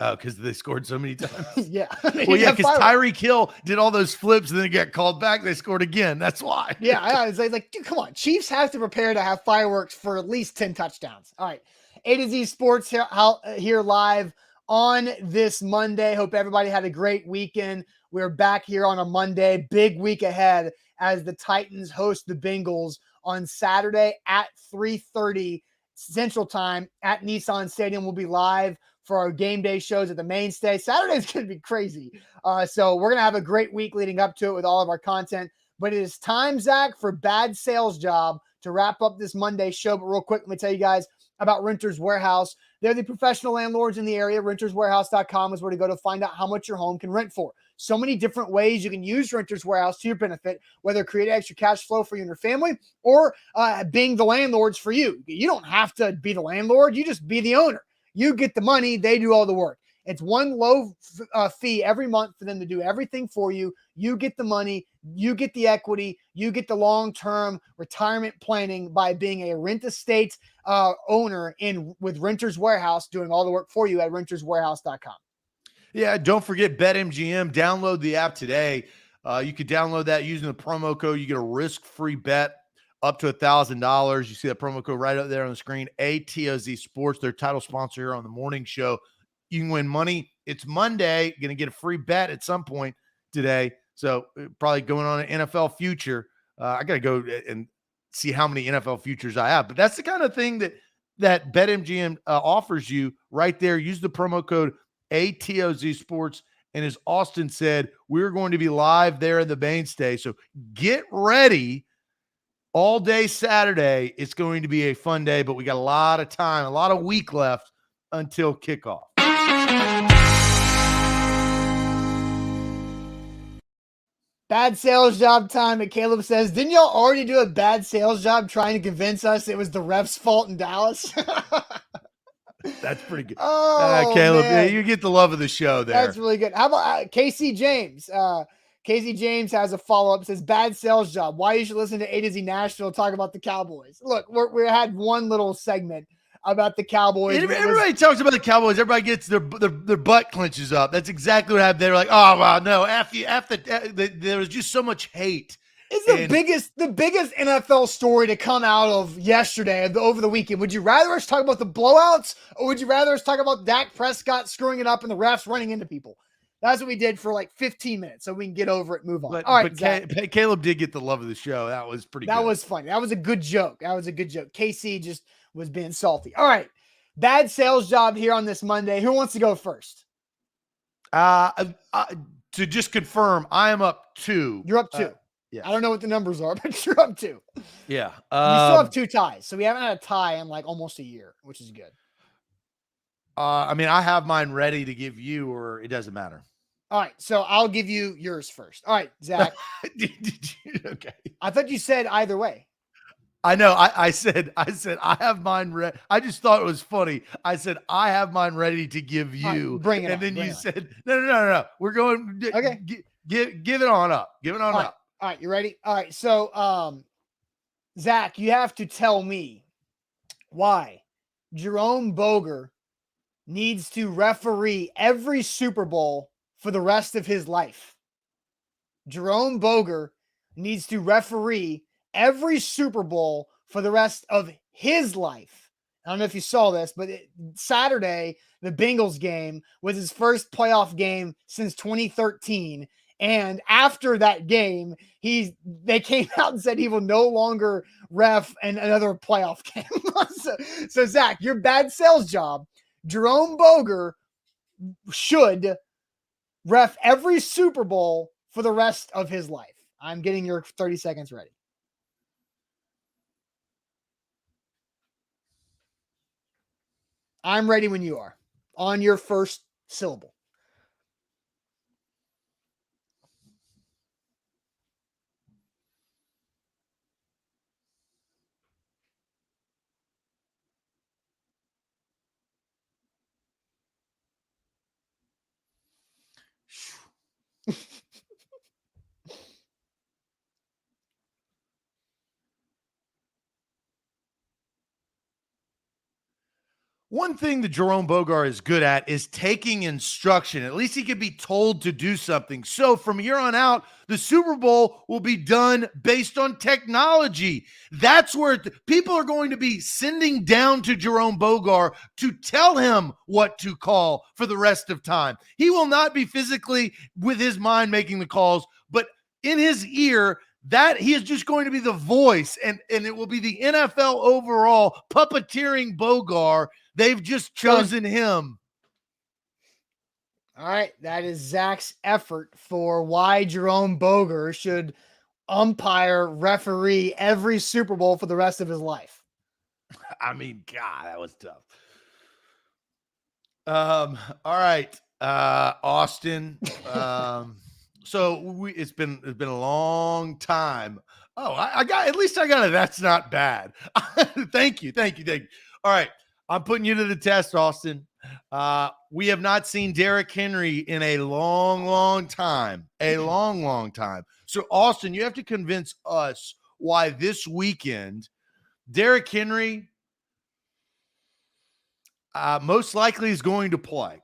Oh, because they scored so many times. Yeah. Well, yeah, because Tyreek Hill did all those flips and then got called back. They scored again. That's why. Yeah, I was like, dude, come on. Chiefs have to prepare to have fireworks for at least 10 touchdowns. All right. A to Z Sports here live on this Monday. Hope everybody had a great weekend. We're back here on a Monday. Big week ahead as the Titans host the Bengals on Saturday at 3:30 Central Time at Nissan Stadium. We'll be live for our game day shows at the Mainstay. Saturday's going to be crazy. So we're going to have a great week leading up to it with all of our content. But it is time, Zach, for Bad Sales Job to wrap up this Monday show. But real quick, let me tell you guys about Renters Warehouse. They're the professional landlords in the area. RentersWarehouse.com is where to go to find out how much your home can rent for. So many different ways you can use Renters Warehouse to your benefit, whether create extra cash flow for you and your family or being the landlords for you. You don't have to be the landlord. You just be the owner. You get the money. They do all the work. It's one low fee every month for them to do everything for you. You get the money. You get the equity. You get the long-term retirement planning by being a rent estate owner with Renters Warehouse, doing all the work for you at renterswarehouse.com. Yeah, don't forget BetMGM. Download the app today. You could download that using the promo code. You get a risk-free bet up to $1,000. You see that promo code right up there on the screen. ATOZ Sports, their title sponsor here on the morning show. You can win money. It's Monday. Going to get a free bet at some point today. So probably going on an NFL future. I got to go and see how many NFL futures I have. But that's the kind of thing that BetMGM offers you right there. Use the promo code ATOZ Sports. And as Austin said, we're going to be live there in the Mainstay. So get ready all day Saturday. It's going to be a fun day, but we got a lot of time, a lot of week left until kickoff. Bad sales job time. And Caleb says, didn't y'all already do a bad sales job trying to convince us it was the ref's fault in Dallas? That's pretty good. Oh, Caleb, man. you get the love of the show there. That's really good. How about Casey James? Casey James has a follow-up. Says, bad sales job. Why you should listen to A to Z Nashville talk about the Cowboys. Look, we had one little segment about the Cowboys. Everybody talks about the Cowboys. Everybody gets their butt clenches up. That's exactly what happened. They're like, oh, wow, no, there was just so much hate. It's the biggest NFL story to come out of yesterday over the weekend. Would you rather us talk about the blowouts, or would you rather us talk about Dak Prescott screwing it up and the refs running into people? That's what we did for like 15 minutes, so we can get over it, move on. All right, but Caleb did get the love of the show. That was pretty good. That was funny. That was a good joke. KC just was being salty. All right, bad sales job here on this Monday. Who wants to go first? To just confirm, I am up 2. You're up 2. Yeah. I don't know what the numbers are, but you're up 2. Yeah. We still have 2 ties. So we haven't had a tie in like almost a year, which is good. I mean, I have mine ready to give you, or it doesn't matter. All right. So I'll give you yours first. All right, Zach. Okay. I thought you said either way. I know. I said I have mine ready. I just thought it was funny. I said I have mine ready to give you. Right, bring it and on, then bring you it said, no. We're going. Okay. Give it on up. Give it on up. All right, you ready? All right, so Zach, you have to tell me why Jerome Boger needs to referee every Super Bowl for the rest of his life. Jerome Boger needs to referee every Super Bowl for the rest of his life. I don't know if you saw this, but Saturday, the Bengals game was his first playoff game since 2013. And after that game, they came out and said he will no longer ref another playoff game. so Zach, your bad sales job. Jerome Boger should ref every Super Bowl for the rest of his life. I'm getting your 30 seconds ready. I'm ready when you are. On your first syllable. One thing that Jerome Boger is good at is taking instruction. At least he could be told to do something. So from here on out, the Super Bowl will be done based on technology. That's where people are going to be sending down to Jerome Boger to tell him what to call for the rest of time. He will not be physically with his mind making the calls, but in his ear, that he is just going to be the voice, and it will be the NFL overall puppeteering Boger. They've just chosen him. All right. That is Zach's effort for why Jerome Boger should umpire, referee every Super Bowl for the rest of his life. I mean, God, that was tough. All right. Austin. So it's been a long time. Oh, I got it. That's not bad. Thank you. All right. I'm putting you to the test, Austin. We have not seen Derrick Henry in a long time. So, Austin, you have to convince us why this weekend Derrick Henry most likely is going to play.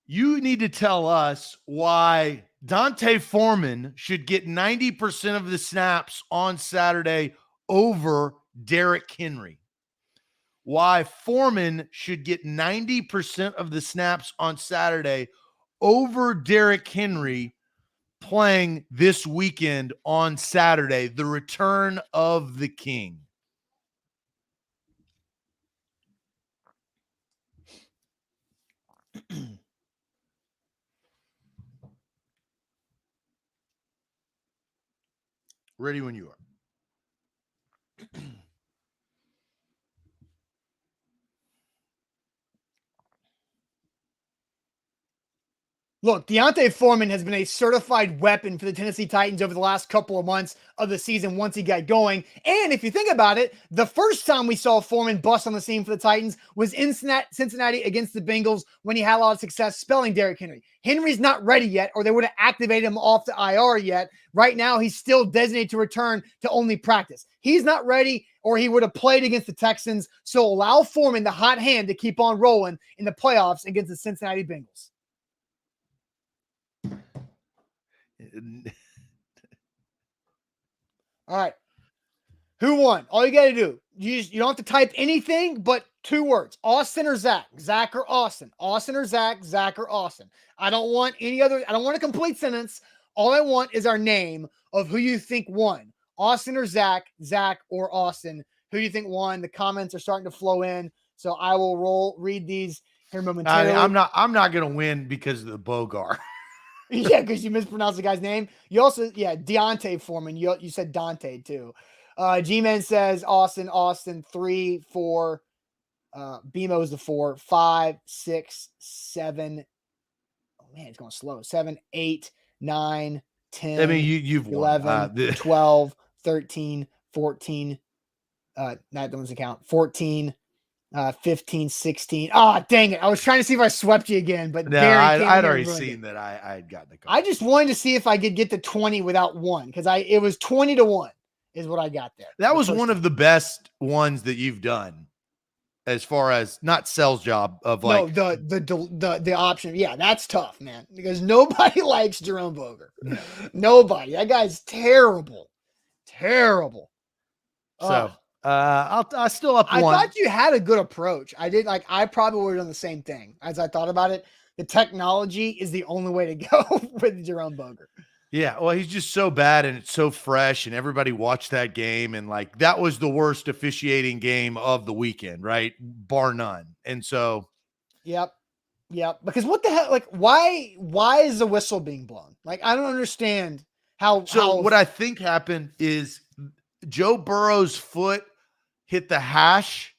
You need to tell us why Dante Foreman should get 90% of the snaps on Saturday over Derrick Henry. Why Foreman should get 90% of the snaps on Saturday over Derrick Henry playing this weekend on Saturday, the return of the king? Ready when you are. Look, Deontay Foreman has been a certified weapon for the Tennessee Titans over the last couple of months of the season once he got going. And if you think about it, the first time we saw Foreman bust on the scene for the Titans was in Cincinnati against the Bengals when he had a lot of success spelling Derrick Henry. Henry's not ready yet, or they would have activated him off the IR yet. Right now, he's still designated to return to only practice. He's not ready, or he would have played against the Texans. So allow Foreman the hot hand to keep on rolling in the playoffs against the Cincinnati Bengals. All right. Who won? All you got to do, you don't have to type anything but 2 words. Austin or Zach? Zach or Austin? Austin or Zach? Zach or Austin? I don't want any other. I don't want a complete sentence. All I want is our name of who you think won. Austin or Zach? Zach or Austin? Who do you think won? The comments are starting to flow in. So I will read these here momentarily. I'm not going to win because of the Bogart. Yeah, because you mispronounced the guy's name. You also, Deontay Foreman. You said Dante too. G-Man says Austin, 3, 4. BMO's the 4, 5, 6, 7. Oh man, it's going slow. 7, 8, 9, 10. I mean, you've 11, won. 12, 13, 14. That doesn't count. 14. 15, 16. Ah, dang it. I was trying to see if I swept you again, but no, I'd already seen that I had gotten the call. I just wanted to see if I could get to 20 without 1, because it was 20-1 is what I got there. That was one of the best ones that you've done, as far as not sales job of like the option. Yeah, that's tough, man, because nobody likes Jerome Boger. Nobody. That guy's terrible. Terrible. So I still up 1. I thought you had a good approach. I probably would have done the same thing as I thought about it. The technology is the only way to go with Jerome Boger. Yeah, well, he's just so bad, and it's so fresh, and everybody watched that game, and like that was the worst officiating game of the weekend, right? Bar none. And so, yep. Because what the hell? Like, why is the whistle being blown? Like, I don't understand how. What I think happened is Joe Burrow's foot hit the hash,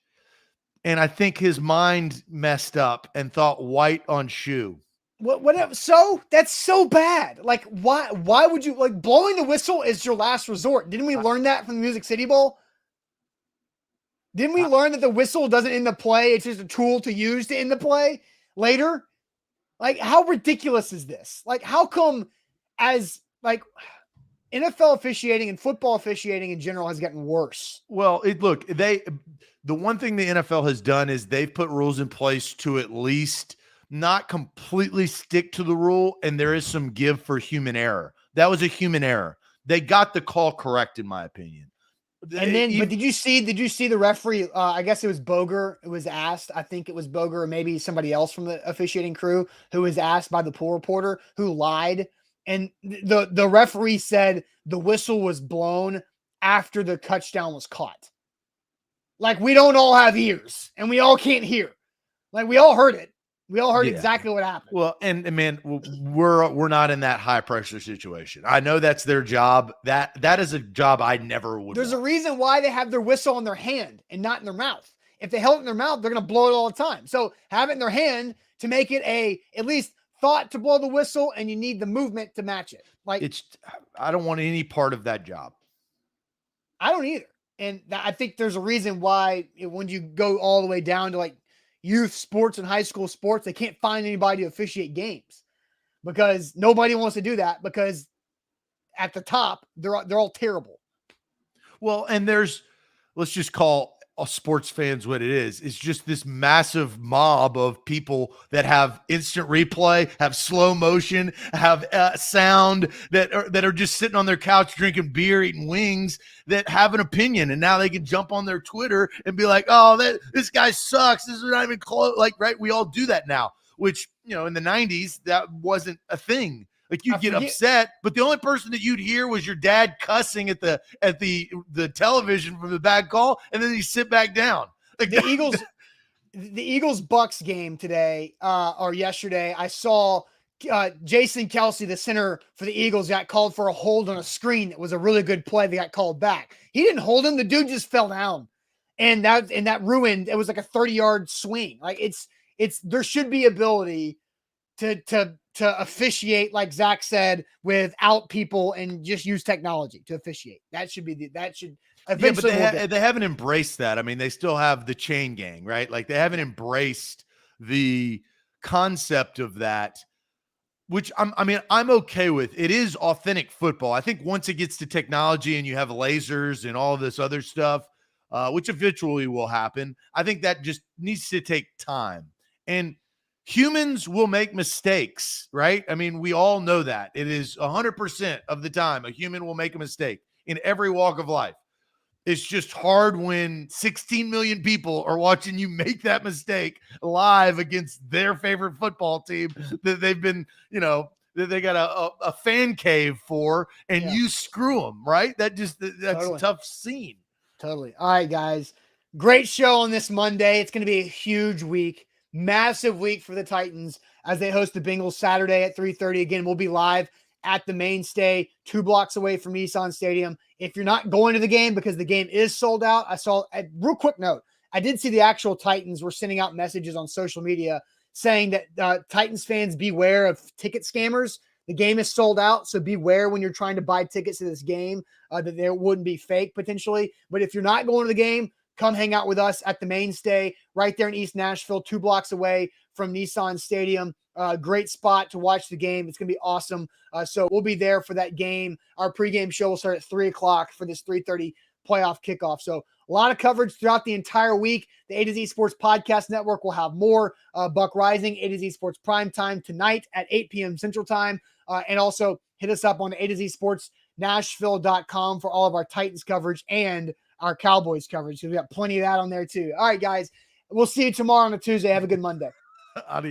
and I think his mind messed up and thought white on shoe. Whatever. So that's so bad. Like, why would you, like, blowing the whistle is your last resort? Didn't we learn that from the Music City Bowl? Didn't we learn that the whistle doesn't end the play? It's just a tool to use to end the play later. Like, how ridiculous is this? Like, how come as like NFL officiating and football officiating in general has gotten worse? Well, the one thing the NFL has done is they've put rules in place to at least not completely stick to the rule, and there is some give for human error. That was a human error. They got the call correct, in my opinion. And then, but did you see the referee? I guess it was Boger who was asked. I think it was Boger or maybe somebody else from the officiating crew who was asked by the pool reporter who lied. And the referee said the whistle was blown after the touchdown was caught. Like, we don't all have ears and we all can't hear. Like, we all heard it. We all heard exactly what happened. Well, and man, we're not in that high pressure situation. I know that's their job. That is a job I never would. There's a reason why they have their whistle in their hand and not in their mouth. If they held it in their mouth, they're going to blow it all the time. So have it in their hand to make it at least thought to blow the whistle, and you need the movement to match it. Like, I don't want any part of that job. I don't either. And I think there's a reason why when you go all the way down to like youth sports and high school sports, they can't find anybody to officiate games because nobody wants to do that because at the top, they're all terrible. Well, and let's just call sports fans what it is. It's just this massive mob of people that have instant replay, have slow motion, have sound that are just sitting on their couch drinking beer, eating wings, that have an opinion, and now they can jump on their Twitter and be like, "Oh, this guy sucks. This is not even close." Like, right? We all do that now. Which, in the 90s that wasn't a thing. Like you'd get upset, but the only person that you'd hear was your dad cussing at the television from the bad call, and then you sit back down. Like the Eagles Bucks game today or yesterday, I saw Jason Kelsey, the center for the Eagles, got called for a hold on a screen. That was a really good play. They got called back. He didn't hold him. The dude just fell down, and that ruined. It was like a 30-yard swing. Like it's there should be ability to officiate, like Zach said, without people and just use technology to officiate. That should eventually. Yeah, but they haven't embraced that. I mean, they still have the chain gang, right? Like they haven't embraced the concept of that, which I'm okay with. It is authentic football. I think once it gets to technology and you have lasers and all of this other stuff, which eventually will happen, I think that just needs to take time. And humans will make mistakes, right? I mean, we all know that. It is 100% of the time a human will make a mistake in every walk of life. It's just hard when 16 million people are watching you make that mistake live against their favorite football team that they've been, that they got a fan cave for, and you screw them, right? That's totally. A tough scene. Totally. All right, guys. Great show on this Monday. It's going to be a huge week, massive week for the Titans as they host the Bengals Saturday at 3:30. Again, we'll be live at the Mainstay, 2 blocks away from Nissan Stadium. If you're not going to the game because the game is sold out, I saw a real quick note. I did see the actual Titans were sending out messages on social media saying that Titans fans beware of ticket scammers. The game is sold out, so beware when you're trying to buy tickets to this game that there wouldn't be fake potentially. But if you're not going to the game, come hang out with us at the Mainstay right there in East Nashville, 2 blocks away from Nissan Stadium. Great spot to watch the game. It's going to be awesome. So we'll be there for that game. Our pregame show will start at 3 o'clock for this 3:30 playoff kickoff. So a lot of coverage throughout the entire week. The A to Z Sports Podcast Network will have more. Buck Rising, A to Z Sports Prime Time tonight at 8 p.m. Central Time. And also hit us up on A to Z Sports Nashville.com for all of our Titans coverage and our Cowboys coverage. So we got plenty of that on there too. All right, guys. We'll see you tomorrow on a Tuesday. Have a good Monday. Adios.